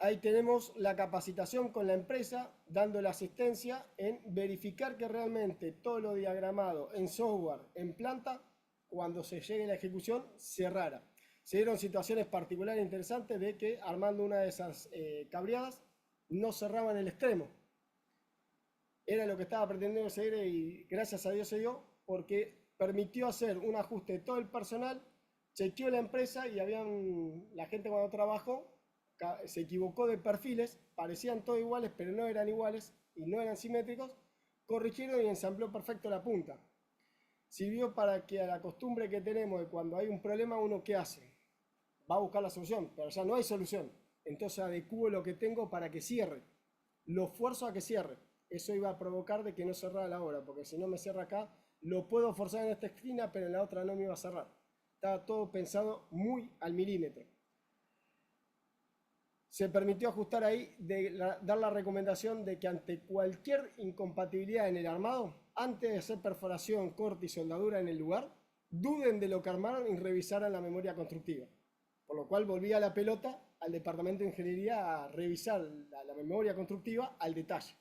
Ahí tenemos la capacitación con la empresa, dando la asistencia en verificar que realmente todo lo diagramado en software, en planta, cuando se llegue a la ejecución, cerrara. Se dieron situaciones particulares interesantes de que armando una de esas cabreadas no cerraba en el extremo. Era lo que estaba pretendiendo seguir y gracias a Dios se dio porque permitió hacer un ajuste de todo el personal, chequeó la empresa y la gente cuando trabajó se equivocó de perfiles, parecían todos iguales pero no eran iguales y no eran simétricos, corrigieron y ensambló perfecto la punta. Sirvió para que a la costumbre que tenemos de cuando hay un problema uno ¿qué hace? Va a buscar la solución, pero ya no hay solución. Entonces adecuo lo que tengo para que cierre. Lo esfuerzo a que cierre. Eso iba a provocar de que no cerrara la obra, porque si no me cierra acá, lo puedo forzar en esta esquina, pero en la otra no me iba a cerrar. Estaba todo pensado muy al milímetro. Se permitió ajustar ahí, dar la recomendación de que ante cualquier incompatibilidad en el armado, antes de hacer perforación, corte y soldadura en el lugar, duden de lo que armaron y revisaran la memoria constructiva. Por lo cual volvía la pelota al departamento de ingeniería a revisar la memoria constructiva al detalle.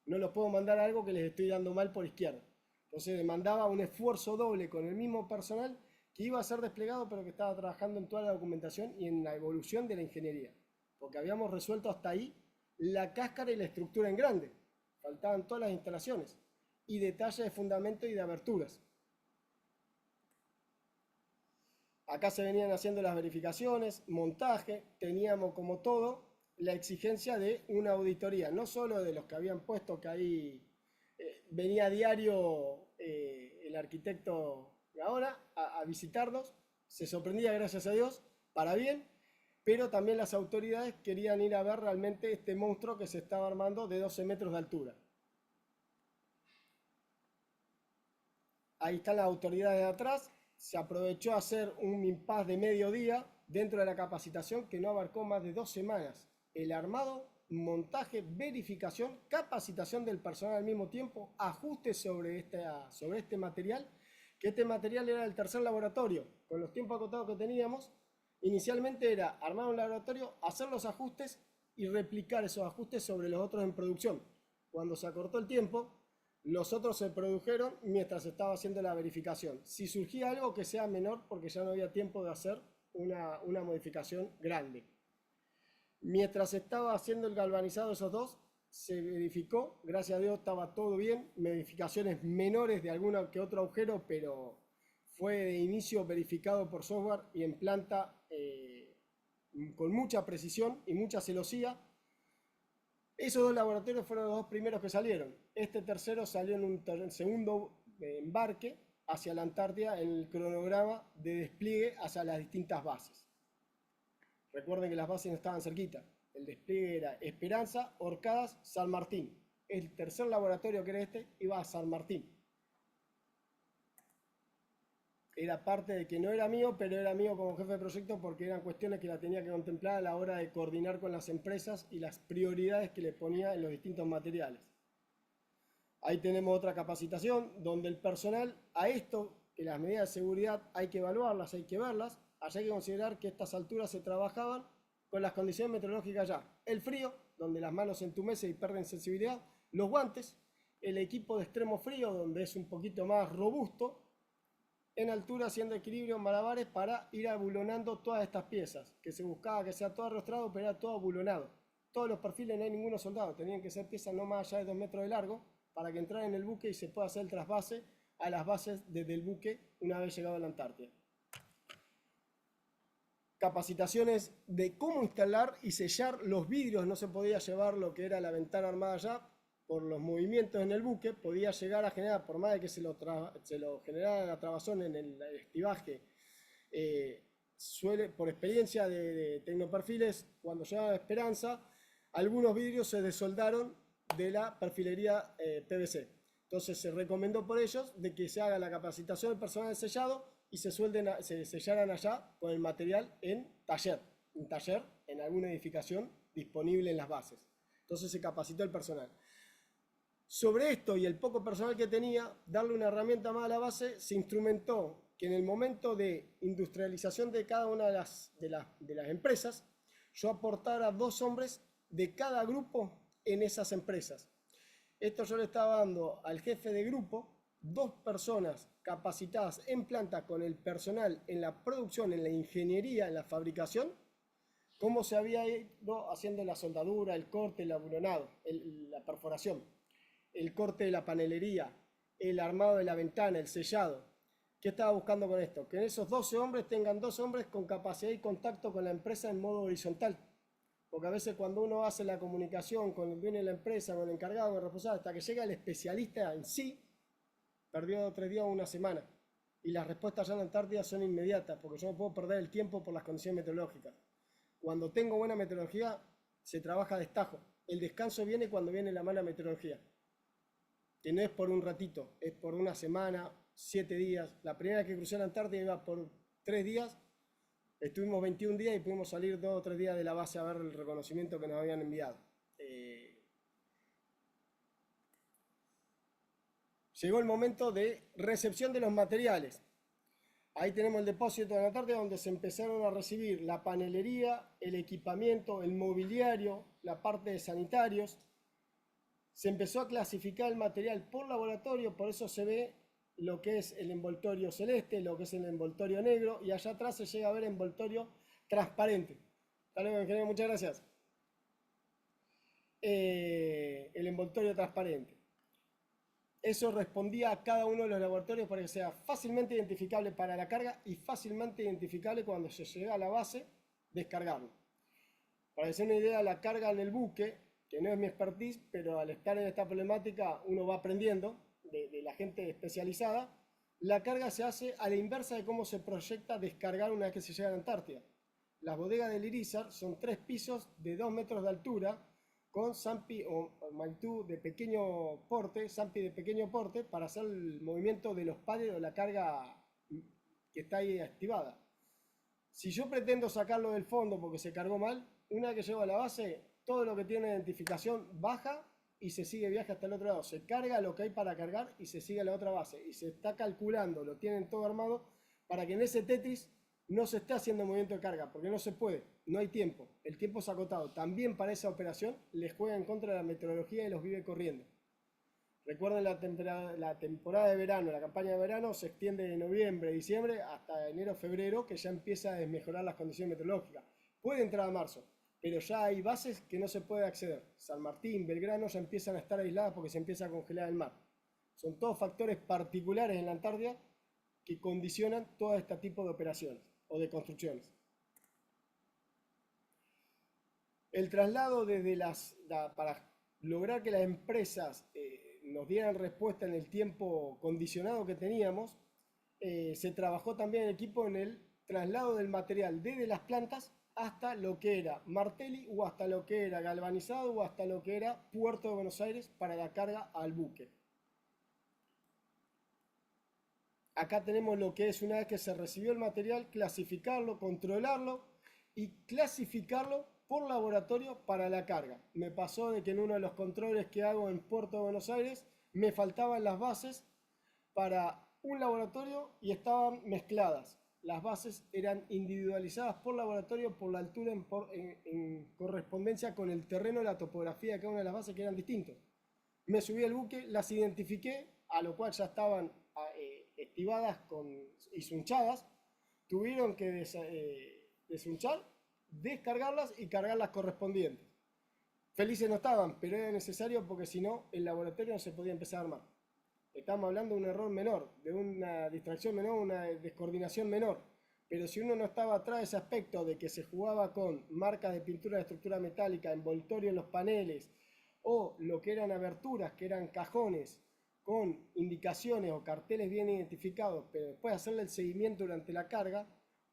No los puedo mandar algo que les estoy dando mal por izquierda. Entonces demandaba un esfuerzo doble con el mismo personal que iba a ser desplegado, pero que estaba trabajando en toda la documentación y en la evolución de la ingeniería. Porque habíamos resuelto hasta ahí la cáscara y la estructura en grande. Faltaban todas las instalaciones y detalles de fundamento y de aberturas. Acá se venían haciendo las verificaciones, montaje, teníamos como todo la exigencia de una auditoría, no solo de los que habían puesto que ahí venía a diario el arquitecto ahora a visitarnos, se sorprendía gracias a Dios, para bien, pero también las autoridades querían ir a ver realmente este monstruo que se estaba armando de 12 metros de altura. Ahí están las autoridades de atrás, se aprovechó a hacer un impasse de mediodía dentro de la capacitación que no abarcó más de 2 semanas. El armado, montaje, verificación, capacitación del personal al mismo tiempo, ajustes sobre este material, que este material era el tercer laboratorio. Con los tiempos acotados que teníamos, inicialmente era armar un laboratorio, hacer los ajustes y replicar esos ajustes sobre los otros en producción. Cuando se acortó el tiempo, los otros se produjeron mientras estaba haciendo la verificación. Si surgía algo que sea menor, porque ya no había tiempo de hacer una modificación grande. Mientras estaba haciendo el galvanizado de esos dos, se verificó, gracias a Dios estaba todo bien, modificaciones menores de alguno que otro agujero, pero fue de inicio verificado por software y en planta con mucha precisión y mucha celosía. Esos dos laboratorios fueron los dos primeros que salieron. Este tercero salió en un segundo embarque hacia la Antártida en el cronograma de despliegue hacia las distintas bases. Recuerden que las bases no estaban cerquita. El despliegue era Esperanza, Orcadas, San Martín. El tercer laboratorio, que era este, iba a San Martín. Era parte de que no era mío, pero era mío como jefe de proyecto porque eran cuestiones que la tenía que contemplar a la hora de coordinar con las empresas y las prioridades que le ponía en los distintos materiales. Ahí tenemos otra capacitación donde el personal a esto, que las medidas de seguridad hay que evaluarlas, hay que verlas. Hay que considerar que a estas alturas se trabajaban con las condiciones meteorológicas ya. El frío, donde las manos se entumecen y pierden sensibilidad. Los guantes, el equipo de extremo frío, donde es un poquito más robusto. En altura haciendo equilibrio en malabares para ir abulonando todas estas piezas. Que se buscaba que sea todo arrostrado, pero era todo abulonado. Todos los perfiles no hay ninguno soldado. Tenían que ser piezas no más allá de 2 metros de largo para que entraran en el buque y se pueda hacer el trasvase a las bases desde el buque una vez llegado a la Antártida. Capacitaciones de cómo instalar y sellar los vidrios. No se podía llevar lo que era la ventana armada ya por los movimientos en el buque. Podía llegar a generar, por más de que se lo generara la trabazón en el estivaje, por experiencia de tecnoperfiles, cuando llegaba a Esperanza, algunos vidrios se desoldaron de la perfilería PVC. Entonces se recomendó por ellos de que se haga la capacitación del personal de sellado y se sellaran allá con el material en taller, en alguna edificación disponible en las bases. Entonces se capacitó el personal. Sobre esto y el poco personal que tenía, darle una herramienta más a la base, se instrumentó que en el momento de industrialización de cada una de las empresas, yo aportara 2 hombres de cada grupo en esas empresas. Esto yo le estaba dando al jefe de grupo 2 personas capacitadas en planta con el personal en la producción, en la ingeniería, en la fabricación, cómo se había ido haciendo la soldadura, el corte, el aburonado, la perforación, el corte de la panelería, el armado de la ventana, el sellado. ¿Qué estaba buscando con esto? Que en esos 12 hombres tengan 2 hombres con capacidad y contacto con la empresa en modo horizontal. Porque a veces cuando uno hace la comunicación con el dueño de la empresa, con el encargado, con el responsable, hasta que llega el especialista en sí, perdió 3 días o una semana. Y las respuestas allá en la Antártida son inmediatas, porque yo no puedo perder el tiempo por las condiciones meteorológicas. Cuando tengo buena meteorología, se trabaja a destajo. El descanso viene cuando viene la mala meteorología. Que no es por un ratito, es por una semana, 7 días. La primera vez que crucé la Antártida iba por 3 días. Estuvimos 21 días y pudimos salir 2 o 3 días de la base a ver el reconocimiento que nos habían enviado. Llegó el momento de recepción de los materiales. Ahí tenemos el depósito de la Antártida donde se empezaron a recibir la panelería, el equipamiento, el mobiliario, la parte de sanitarios. Se empezó a clasificar el material por laboratorio, por eso se ve lo que es el envoltorio celeste, lo que es el envoltorio negro, y allá atrás se llega a ver envoltorio transparente. Hasta luego, ingeniero, muchas gracias. El envoltorio transparente. Eso respondía a cada uno de los laboratorios para que sea fácilmente identificable para la carga y fácilmente identificable cuando se llega a la base, descargarlo. Para que se den una idea, la carga en el buque, que no es mi expertise, pero al estar en esta problemática uno va aprendiendo de la gente especializada, la carga se hace a la inversa de cómo se proyecta descargar una vez que se llega a la Antártida. Las bodegas del Irizar son 3 pisos de 2 metros de altura con Zampi o magnitud de pequeño porte, Zampi de pequeño porte, para hacer el movimiento de los pares o la carga que está ahí activada. Si yo pretendo sacarlo del fondo porque se cargó mal, una vez que llego a la base, todo lo que tiene identificación baja y se sigue viaje hasta el otro lado. Se carga lo que hay para cargar y se sigue a la otra base. Y se está calculando, lo tienen todo armado, para que en ese Tetris no se esté haciendo movimiento de carga, porque no se puede, no hay tiempo. El tiempo es acotado. También para esa operación les juega en contra de la meteorología y los vive corriendo. Recuerden la temporada de verano, la campaña de verano se extiende de noviembre, diciembre hasta enero, febrero, que ya empieza a desmejorar las condiciones meteorológicas. Puede entrar a marzo, pero ya hay bases que no se puede acceder. San Martín, Belgrano ya empiezan a estar aisladas porque se empieza a congelar el mar. Son todos factores particulares en la Antártida que condicionan todo este tipo de operaciones o de construcciones. El traslado para lograr que las empresas nos dieran respuesta en el tiempo condicionado que teníamos, se trabajó también en equipo en el traslado del material desde las plantas hasta lo que era Martelli o hasta lo que era galvanizado o hasta lo que era Puerto de Buenos Aires para la carga al buque. Acá tenemos lo que es, una vez que se recibió el material, clasificarlo, controlarlo y clasificarlo por laboratorio para la carga. Me pasó de que en uno de los controles que hago en Puerto de Buenos Aires me faltaban las bases para un laboratorio y estaban mezcladas. Las bases eran individualizadas por laboratorio por la altura en correspondencia con el terreno y la topografía de cada una de las bases, que eran distintos. Me subí al buque, las identifiqué, a lo cual ya estaban estivadas y sunchadas. Tuvieron que desunchar, descargarlas y cargar las correspondientes. Felices no estaban, pero era necesario porque si no, el laboratorio no se podía empezar a armar. Estamos hablando de un error menor, de una distracción menor, una descoordinación menor. Pero si uno no estaba atrás de ese aspecto de que se jugaba con marcas de pintura de estructura metálica, envoltorio en los paneles, o lo que eran aberturas, que eran cajones, con indicaciones o carteles bien identificados, pero después de hacerle el seguimiento durante la carga,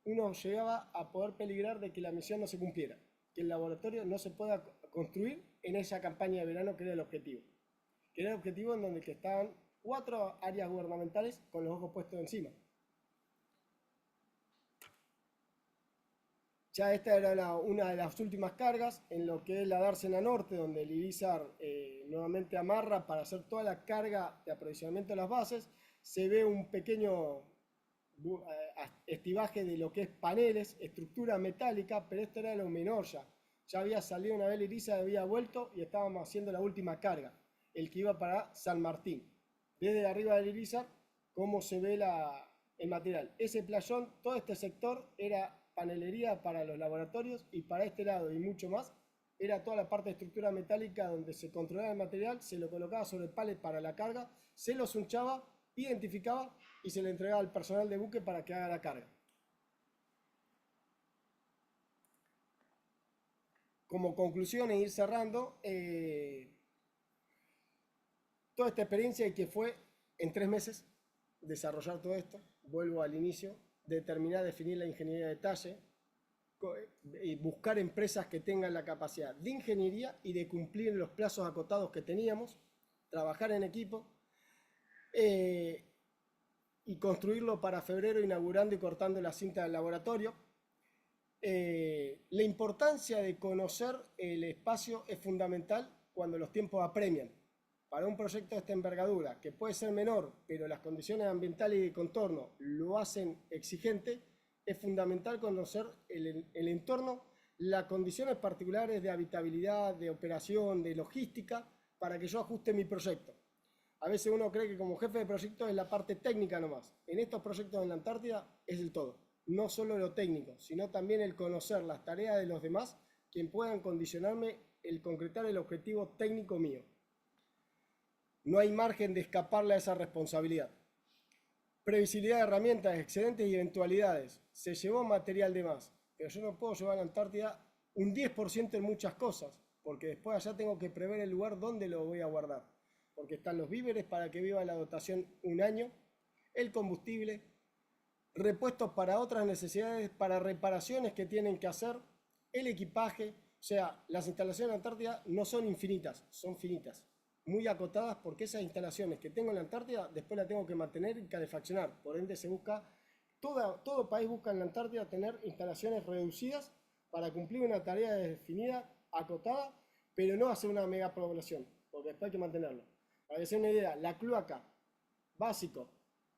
uno llegaba a poder peligrar de que la misión no se cumpliera, que el laboratorio no se pueda construir en esa campaña de verano que era el objetivo. Que era el objetivo en donde estaban 4 áreas gubernamentales con los ojos puestos encima. Ya esta era una de las últimas cargas en lo que es la dársena norte, donde el Irizar nuevamente amarra para hacer toda la carga de aprovisionamiento de las bases. Se ve un pequeño estivaje de lo que es paneles, estructura metálica, pero esto era lo menor ya. Ya había salido una vez el Irizar, había vuelto y estábamos haciendo la última carga, el que iba para San Martín. Desde arriba del Irizar, cómo se ve el material. Ese playón, todo este sector era panelería para los laboratorios y para este lado y mucho más era toda la parte de estructura metálica donde se controlaba el material, se lo colocaba sobre el pallet para la carga, se lo sunchaba, identificaba y se le entregaba al personal de buque para que haga la carga. Como conclusión e ir cerrando, toda esta experiencia que fue en 3 meses desarrollar todo esto, vuelvo al inicio, determinar, definir la ingeniería de detalle y buscar empresas que tengan la capacidad de ingeniería y de cumplir los plazos acotados que teníamos, trabajar en equipo y construirlo para febrero, inaugurando y cortando la cinta del laboratorio. La importancia de conocer el espacio es fundamental cuando los tiempos apremian. Para un proyecto de esta envergadura, que puede ser menor, pero las condiciones ambientales y de contorno lo hacen exigente, es fundamental conocer el entorno, las condiciones particulares de habitabilidad, de operación, de logística, para que yo ajuste mi proyecto. A veces uno cree que como jefe de proyecto es la parte técnica nomás. En estos proyectos en la Antártida es el todo. No solo lo técnico, sino también el conocer las tareas de los demás, quien puedan condicionarme el concretar el objetivo técnico mío. No hay margen de escaparle a esa responsabilidad. Previsibilidad de herramientas, excedentes y eventualidades. Se llevó material de más, pero yo no puedo llevar a la Antártida un 10% en muchas cosas, porque después allá tengo que prever el lugar donde lo voy a guardar. Porque están los víveres para que viva la dotación un año, el combustible, repuestos para otras necesidades, para reparaciones que tienen que hacer, el equipaje. O sea, las instalaciones en la Antártida no son infinitas, son finitas. Muy acotadas porque esas instalaciones que tengo en la Antártida después las tengo que mantener y calefaccionar. Por ende se busca, todo país busca en la Antártida tener instalaciones reducidas para cumplir una tarea definida, acotada, pero no hacer una megapoblación, porque después hay que mantenerlo. Para que sea una idea, la cloaca, básico,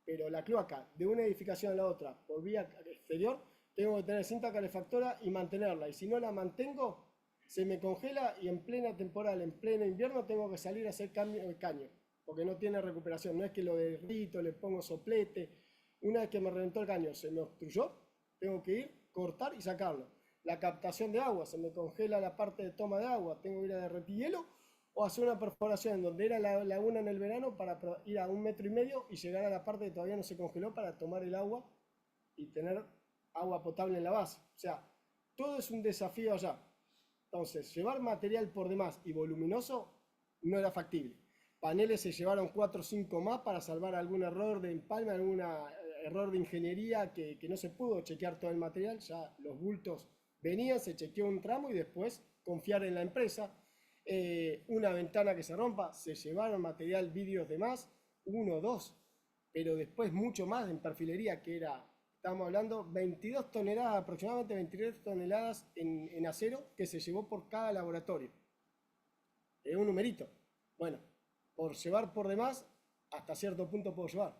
pero la cloaca de una edificación a la otra por vía exterior, tengo que tener cinta calefactora y mantenerla. Y si no la mantengo, se me congela y en plena temporada, en pleno invierno, tengo que salir a hacer cambio de caño, porque no tiene recuperación. No es que lo derrito, le pongo soplete. Una vez que me reventó el caño, se me obstruyó, tengo que ir, cortar y sacarlo. La captación de agua, se me congela la parte de toma de agua, tengo que ir a derretir hielo o hacer una perforación en donde era la laguna en el verano para ir a 1,5 metros y llegar a la parte que todavía no se congeló para tomar el agua y tener agua potable en la base. O sea, todo es un desafío allá. Entonces, llevar material por demás y voluminoso no era factible. Paneles se llevaron 4 o 5 más para salvar algún error de empalme, algún error de ingeniería que no se pudo chequear todo el material. Ya los bultos venían, se chequeó un tramo y después confiar en la empresa. Una ventana que se rompa, se llevaron material, vídeos de más, 1 o 2, pero después mucho más en perfilería que era... Estamos hablando 22 toneladas, aproximadamente 23 toneladas en acero que se llevó por cada laboratorio. Es un numerito. Bueno, por llevar por demás, hasta cierto punto puedo llevar.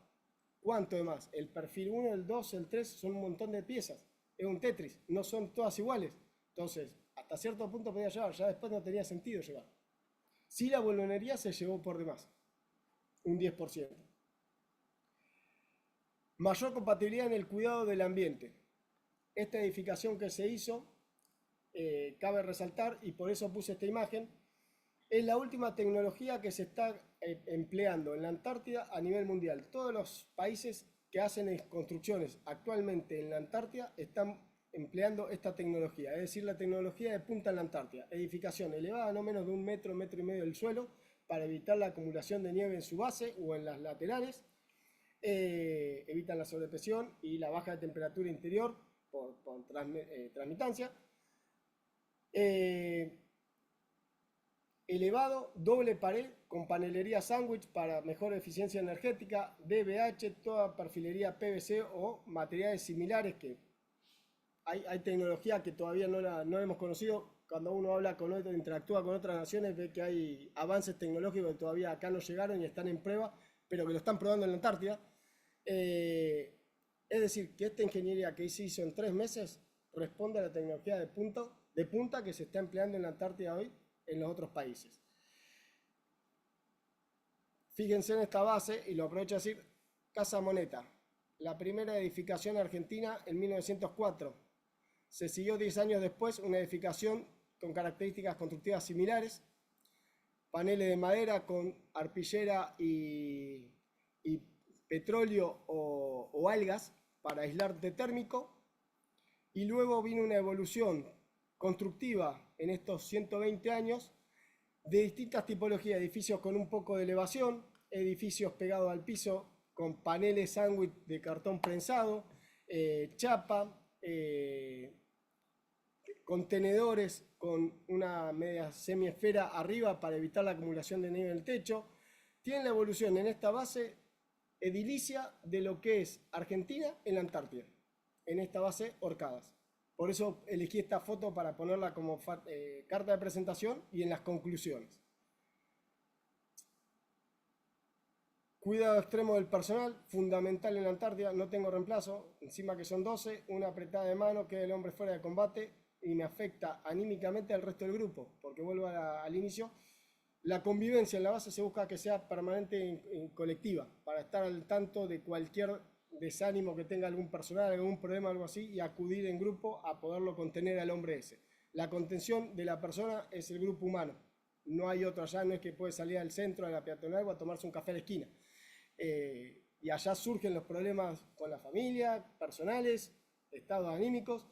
¿Cuánto de más? El perfil 1, el 2, el 3 son un montón de piezas. Es un Tetris, no son todas iguales. Entonces, hasta cierto punto podía llevar, ya después no tenía sentido llevar. Sí, la bolonería se llevó por demás, un 10%. Mayor compatibilidad en el cuidado del ambiente. Esta edificación que se hizo, cabe resaltar, y por eso puse esta imagen, es la última tecnología que se está empleando en la Antártida a nivel mundial. Todos los países que hacen construcciones actualmente en la Antártida están empleando esta tecnología, es decir, la tecnología de punta en la Antártida. Edificación elevada no menos de 1 metro, 1,5 metros del suelo, para evitar la acumulación de nieve en su base o en las laterales. Evitan la sobrepresión y la baja de temperatura interior por transmitancia. elevado, doble pared con panelería sándwich para mejor eficiencia energética, DBH, toda perfilería PVC o materiales similares que hay tecnología que todavía no hemos conocido. Cuando uno habla con otros, interactúa con otras naciones, ve que hay avances tecnológicos que todavía acá no llegaron y están en prueba, pero que lo están probando en la Antártida. Es decir, que esta ingeniería que se hizo en 3 meses responde a la tecnología de punta que se está empleando en la Antártida hoy en los otros países. Fíjense en esta base, y lo aprovecho a decir, Casa Moneta, la primera edificación argentina en 1904. Se siguió 10 años después una edificación con características constructivas similares, paneles de madera con arpillera y petróleo o algas para aislarte térmico, y luego vino una evolución constructiva en estos 120 años de distintas tipologías, edificios con un poco de elevación, edificios pegados al piso con paneles sándwich de cartón prensado, chapa, contenedores con una media semiesfera arriba para evitar la acumulación de nieve en el techo. Tienen la evolución en esta base edilicia de lo que es Argentina en la Antártida, en esta base Orcadas. Por eso elegí esta foto para ponerla como carta de presentación y en las conclusiones. Cuidado extremo del personal, fundamental en la Antártida, no tengo reemplazo, encima que son 12, una apretada de mano, queda el hombre fuera de combate y me afecta anímicamente al resto del grupo, porque vuelvo al inicio, la convivencia en la base se busca que sea permanente y colectiva, para estar al tanto de cualquier desánimo que tenga algún personal, algún problema, algo así, y acudir en grupo a poderlo contener al hombre ese. La contención de la persona es el grupo humano, no hay otro allá, no es que puede salir al centro de la peatonal o a tomarse un café a la esquina. Y allá surgen los problemas con la familia, personales, estados anímicos.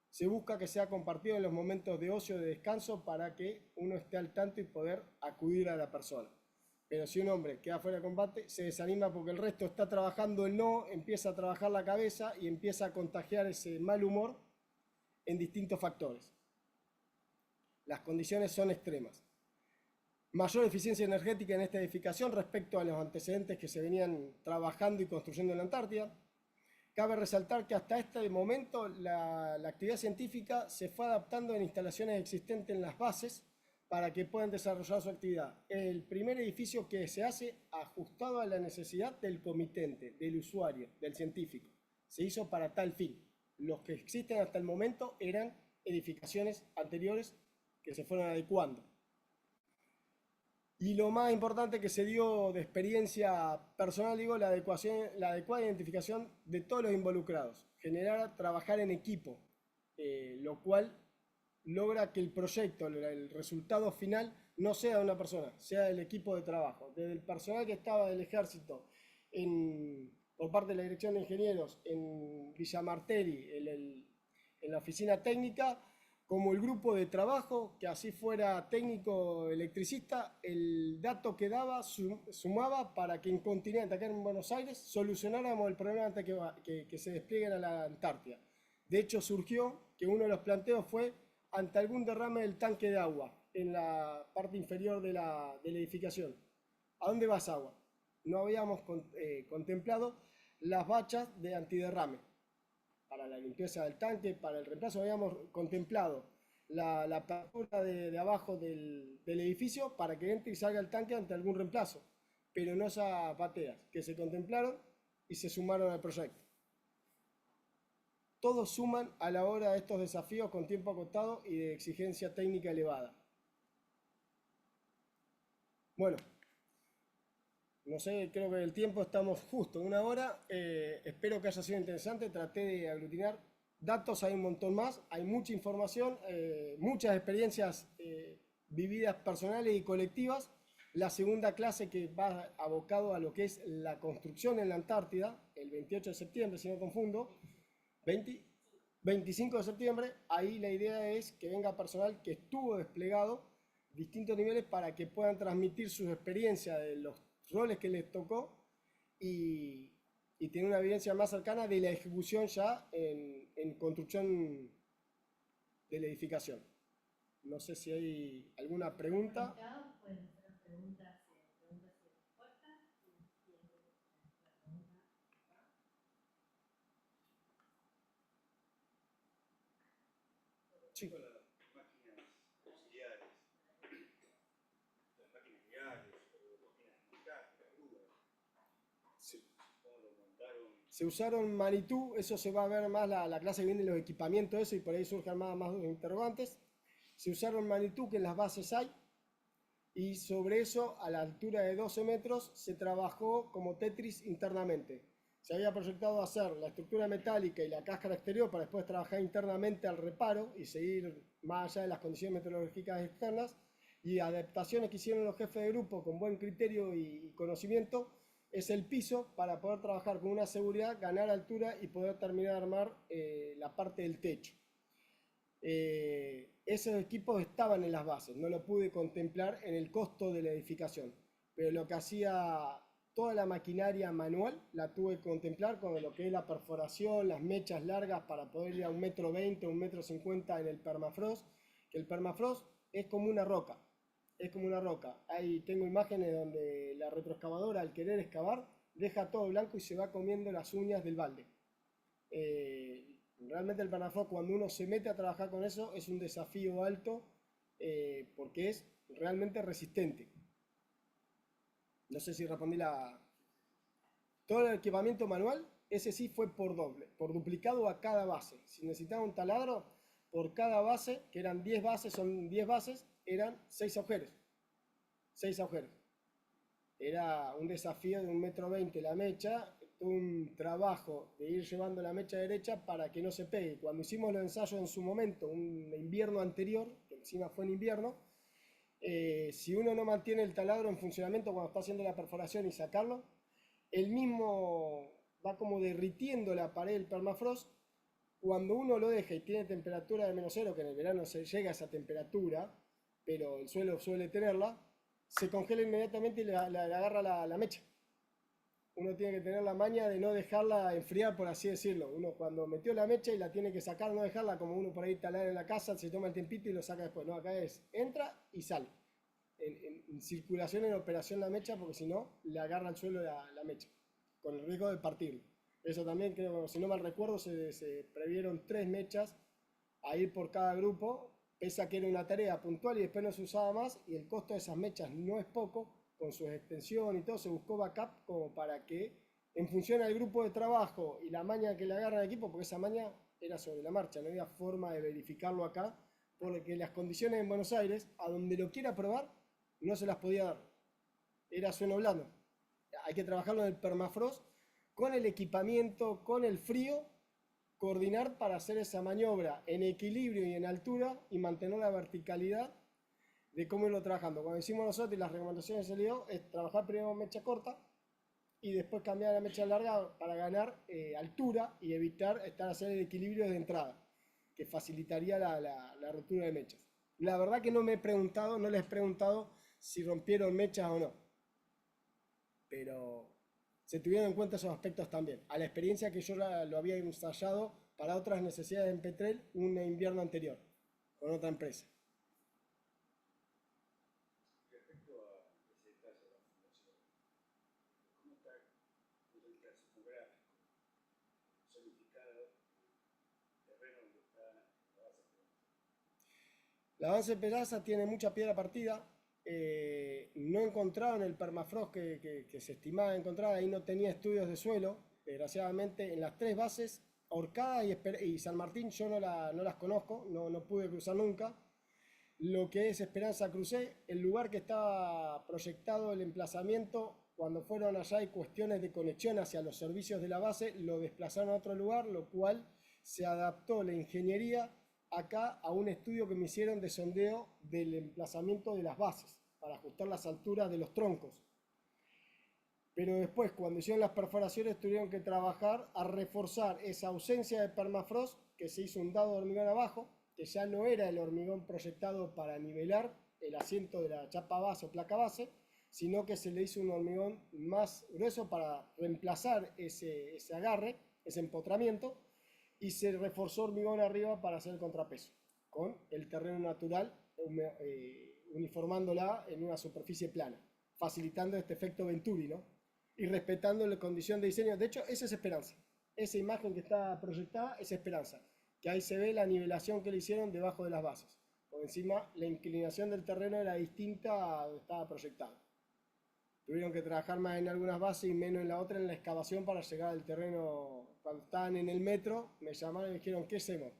Se busca que sea compartido en los momentos de ocio, de descanso, para que uno esté al tanto y poder acudir a la persona. Pero si un hombre queda fuera de combate, se desanima porque el resto está trabajando el no, empieza a trabajar la cabeza y empieza a contagiar ese mal humor en distintos factores. Las condiciones son extremas. Mayor eficiencia energética en esta edificación respecto a los antecedentes que se venían trabajando y construyendo en la Antártida. Cabe resaltar que hasta este momento la actividad científica se fue adaptando en instalaciones existentes en las bases para que puedan desarrollar su actividad. El primer edificio que se hace ajustado a la necesidad del comitente, del usuario, del científico. Se hizo para tal fin. Los que existen hasta el momento eran edificaciones anteriores que se fueron adecuando. Y lo más importante que se dio de experiencia personal, digo, la adecuada identificación de todos los involucrados. Trabajar en equipo, lo cual logra que el proyecto, el resultado final, no sea de una persona, sea del equipo de trabajo. Desde el personal que estaba del ejército, por parte de la Dirección de Ingenieros, en Villa Martelli, en la oficina técnica, como el grupo de trabajo, que así fuera técnico electricista, el dato que daba sumaba para que en continente, acá en Buenos Aires, solucionáramos el problema antes que se desplieguen a la Antártida. De hecho, surgió que uno de los planteos fue ante algún derrame del tanque de agua en la parte inferior de la edificación. ¿A dónde va esa agua? No habíamos contemplado las bachas de antiderrame. Para la limpieza del tanque, para el reemplazo, habíamos contemplado la apertura de abajo del edificio para que entre y salga el tanque ante algún reemplazo, pero no esas bateas que se contemplaron y se sumaron al proyecto. Todos suman a la hora de estos desafíos con tiempo acotado y de exigencia técnica elevada. Bueno, no sé, creo que el tiempo estamos justo, 1 hora. Espero que haya sido interesante. Traté de aglutinar datos, hay un montón más. Hay mucha información, muchas experiencias vividas personales y colectivas. La segunda clase que va abocado a lo que es la construcción en la Antártida, el 28 de septiembre, si no confundo, 25 de septiembre. Ahí la idea es que venga personal que estuvo desplegado distintos niveles para que puedan transmitir sus experiencias de los roles que les tocó y tener una evidencia más cercana de la ejecución ya en construcción de la edificación. No sé si hay alguna pregunta. Pueden hacer preguntas y respuestas. Sí. Las máquinas auxiliares, las máquinas guiables, las máquinas de montaje, las grúas, ¿cómo lo montaron? Se usaron Manitou, eso se va a ver más la clase que viene, los equipamientos, eso, y por ahí surgen más interrogantes. Se usaron Manitou, que en las bases hay, y sobre eso, a la altura de 12 metros, se trabajó como Tetris internamente. Se había proyectado hacer la estructura metálica y la cáscara exterior para después trabajar internamente al reparo y seguir más allá de las condiciones meteorológicas externas. Y adaptaciones que hicieron los jefes de grupo con buen criterio y conocimiento es el piso para poder trabajar con una seguridad, ganar altura y poder terminar de armar la parte del techo. Esos equipos estaban en las bases, no lo pude contemplar en el costo de la edificación, pero lo que hacía toda la maquinaria manual la tuve que contemplar con lo que es la perforación, las mechas largas para poder ir a 1,20 m, 1,50 m en el permafrost, que el permafrost es como una roca, es como una roca. Ahí tengo imágenes donde la retroexcavadora al querer excavar deja todo blanco y se va comiendo las uñas del balde. Realmente el permafrost, cuando uno se mete a trabajar con eso, es un desafío alto porque es realmente resistente. No sé si respondí la... Todo el equipamiento manual, ese sí fue por doble, por duplicado a cada base. Si necesitaba un taladro, por cada base, que eran 10 bases, son 10 bases, eran 6 agujeros. 6 agujeros. Era un desafío de 1,20 m la mecha, un trabajo de ir llevando la mecha derecha para que no se pegue. Cuando hicimos los ensayos en su momento, un invierno anterior, que encima fue en invierno, si uno no mantiene el taladro en funcionamiento cuando está haciendo la perforación y sacarlo, el mismo va como derritiendo la pared del permafrost. Cuando uno lo deja y tiene temperatura de -0, que en el verano se llega a esa temperatura, pero el suelo suele tenerla, se congela inmediatamente y le agarra la mecha. Uno tiene que tener la maña de no dejarla enfriar, por así decirlo. Uno cuando metió la mecha y la tiene que sacar, no dejarla como uno por ahí talar en la casa, se toma el tiempito y lo saca después. No, acá es, entra y sale. En circulación, en operación la mecha, porque si no, le agarra al suelo la mecha, con el riesgo de partirlo. Eso también creo, si no mal recuerdo, se previeron 3 mechas a ir por cada grupo, pese a que era una tarea puntual y después no se usaba más, y el costo de esas mechas no es poco, con su extensión y todo, se buscó backup como para que, en función al grupo de trabajo y la maña que le agarra el equipo, porque esa maña era sobre la marcha, no había forma de verificarlo acá, porque las condiciones en Buenos Aires, a donde lo quiera probar, no se las podía dar. Era suelo blando. Hay que trabajarlo en el permafrost, con el equipamiento, con el frío, coordinar para hacer esa maniobra en equilibrio y en altura y mantener la verticalidad de cómo irlo trabajando. Cuando hicimos nosotros y las recomendaciones que se le dio es trabajar primero mecha corta y después cambiar a la mecha larga para ganar altura y evitar hacer el equilibrio de entrada, que facilitaría la ruptura de mechas. La verdad que no me he preguntado, no les he preguntado si rompieron mechas o no, pero se tuvieron en cuenta esos aspectos también. A la experiencia que yo lo había ensayado para otras necesidades en Petrel un invierno anterior, con otra empresa. Respecto a ese detalle de la fundación, ¿cómo está el clasifográfico, zonificado, el terreno donde está la base Pedraza? La base Pedraza tiene mucha piedra partida. No encontraron el permafrost que se estimaba encontrar, ahí no tenía estudios de suelo, desgraciadamente. En las 3 bases, Horcada y San Martín, yo no las conozco, no pude cruzar nunca. Lo que es Esperanza crucé, el lugar que estaba proyectado el emplazamiento, cuando fueron allá hay cuestiones de conexión hacia los servicios de la base, lo desplazaron a otro lugar, lo cual se adaptó la ingeniería acá a un estudio que me hicieron de sondeo del emplazamiento de las bases para ajustar las alturas de los troncos. Pero después, cuando hicieron las perforaciones, tuvieron que trabajar a reforzar esa ausencia de permafrost, que se hizo un dado de hormigón abajo, que ya no era el hormigón proyectado para nivelar el asiento de la chapa base o placa base, sino que se le hizo un hormigón más grueso para reemplazar ese agarre, ese empotramiento, y se reforzó hormigón arriba para hacer el contrapeso. con el terreno natural, uniformándola en una superficie plana, facilitando este efecto Venturi, ¿no? Y respetando la condición de diseño. De hecho, esa es Esperanza. Esa imagen que está proyectada es Esperanza, que ahí se ve la nivelación que le hicieron debajo de las bases. Por encima, la inclinación del terreno era distinta a donde estaba proyectado. Tuvieron que trabajar más en algunas bases y menos en la otra, en la excavación, para llegar al terreno. Cuando estaban en el metro, me llamaron y me dijeron, ¿qué hacemos?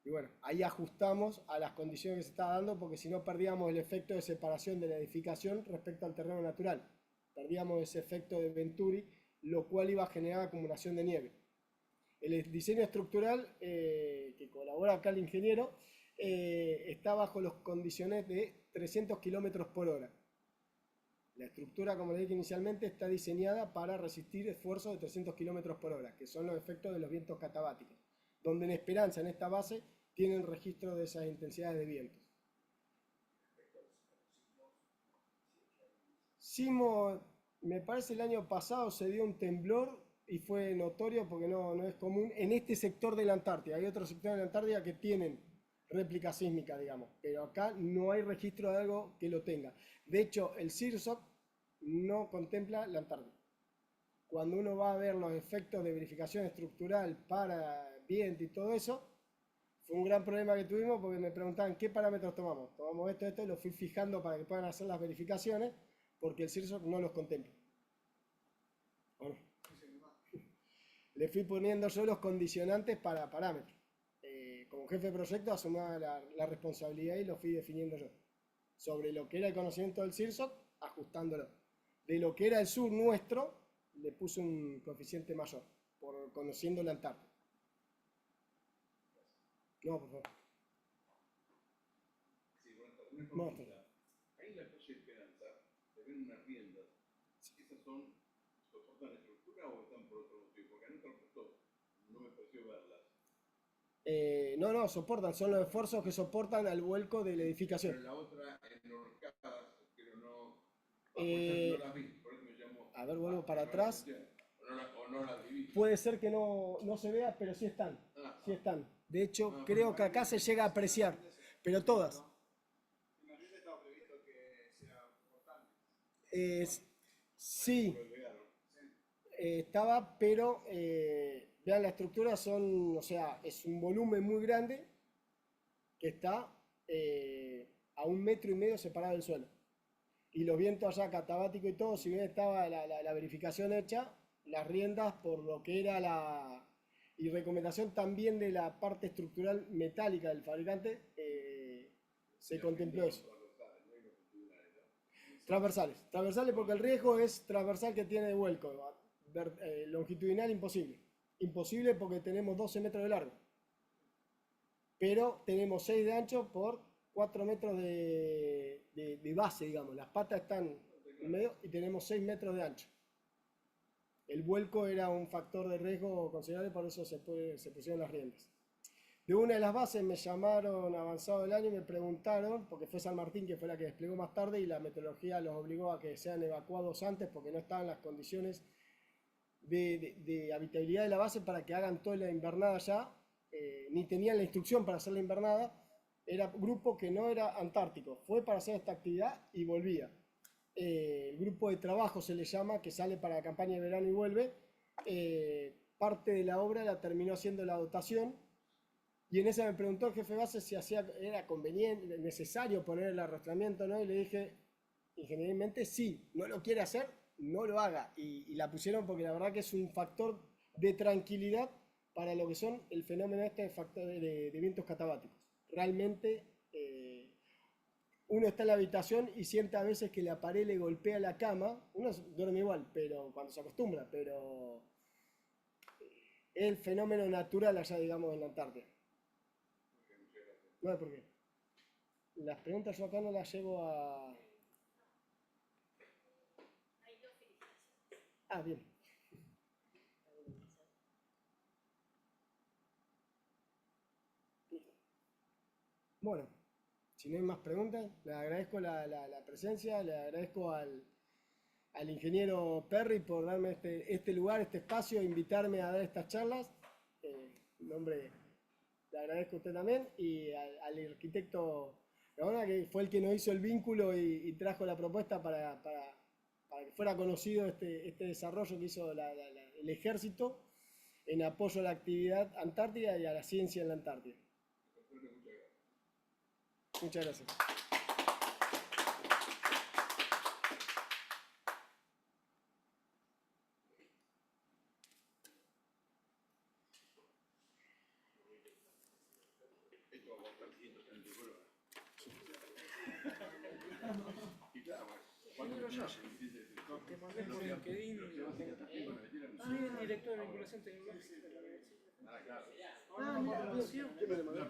Y bueno, ahí ajustamos a las condiciones que se estaba dando, porque si no perdíamos el efecto de separación de la edificación respecto al terreno natural. Perdíamos ese efecto de Venturi, lo cual iba a generar acumulación de nieve. El diseño estructural, que colabora acá el ingeniero, está bajo los condiciones de 300 kilómetros por hora. La estructura, como les dije inicialmente, está diseñada para resistir esfuerzos de 300 kilómetros por hora, que son los efectos de los vientos catabáticos, donde en Esperanza, en esta base, tienen registro de esas intensidades de vientos. Sismo, me parece el año pasado se dio un temblor y fue notorio porque no es común en este sector de la Antártida. Hay otros sectores de la Antártida que tienen réplica sísmica, digamos, pero acá no hay registro de algo que lo tenga. De hecho, el CIRSOC no contempla la Antártida. Cuando uno va a ver los efectos de verificación estructural para viento y todo eso, fue un gran problema que tuvimos porque me preguntaban qué parámetros tomamos. Tomamos esto, y lo fui fijando para que puedan hacer las verificaciones, porque el CIRSOC no los contempla. Bueno, le fui poniendo yo los condicionantes para parámetros. Como jefe de proyecto asumía la responsabilidad y lo fui definiendo yo. Sobre lo que era el conocimiento del CIRSOC, ajustándolo. De lo que era el sur nuestro, le puse un coeficiente mayor, por conociendo la Antártida. No, por favor. Sí, una consulta. Ahí en la calle Esperanza se ven unas riendas. ¿Esas soportan la estructura o están por otro motivo? Porque en otro punto no me pareció verlas. No, soportan, son los esfuerzos que soportan al vuelco de la edificación. Pero la otra, enhorcadas, pero no, Eh, no las vi, por eso me llamó. A ver, vuelvo para atrás. O no las vi. Puede ser que no se vea, pero sí están. Sí están. De hecho, creo que acá se llega a apreciar, pero todas. En la rienda estaba previsto que sea portante. Sí, estaba, pero vean, la estructura son, o sea, es un volumen muy grande que está a 1,5 metros separado del suelo. Y los vientos allá catabáticos y todo, si bien estaba la verificación hecha, las riendas por lo que era y recomendación también de la parte estructural metálica del fabricante, se contempló eso. Transversales porque el riesgo es transversal que tiene de vuelco, longitudinal imposible. Imposible porque tenemos 12 metros de largo, pero tenemos 6 de ancho por 4 metros de base, digamos. Las patas están en medio y tenemos 6 metros de ancho. El vuelco era un factor de riesgo considerable, por eso se pusieron las riendas. De una de las bases me llamaron avanzado el año y me preguntaron, porque fue San Martín que fue la que desplegó más tarde y la meteorología los obligó a que sean evacuados antes porque no estaban las condiciones de habitabilidad de la base para que hagan toda la invernada ya, ni tenían la instrucción para hacer la invernada. Era un grupo que no era antártico, fue para hacer esta actividad y volvía. El grupo de trabajo se le llama, que sale para la campaña de verano y vuelve. Parte de la obra la terminó haciendo la dotación y en esa me preguntó el jefe de base si era conveniente, necesario poner el arrastramiento o no, y le dije ingenierilmente sí, no lo quiere hacer, no lo haga, y la pusieron porque la verdad que es un factor de tranquilidad para lo que son el fenómeno de vientos catabáticos. Realmente uno está en la habitación y siente a veces que la pared le golpea la cama, uno duerme igual, pero cuando se acostumbra, pero es el fenómeno natural allá, digamos, en la Antártida. No, ¿por qué? Las preguntas yo acá no las llevo a... Hay dos felicitaciones. Ah, bien. Bueno, si no hay más preguntas, le agradezco la presencia, le agradezco al ingeniero Perry por darme este lugar, este espacio, invitarme a dar estas charlas. En nombre Le agradezco a usted también y al arquitecto Gaona, que fue el que nos hizo el vínculo y trajo la propuesta para que fuera conocido este desarrollo que hizo el ejército en apoyo a la actividad antártica y a la ciencia en la Antártida. Muchas gracias. Esto va a costar 130 euros. Y claro, cuando Te mandé por LinkedIn. Ah, el director de vinculación tecnológica de la universidad. Ah, claro. Ah, mira,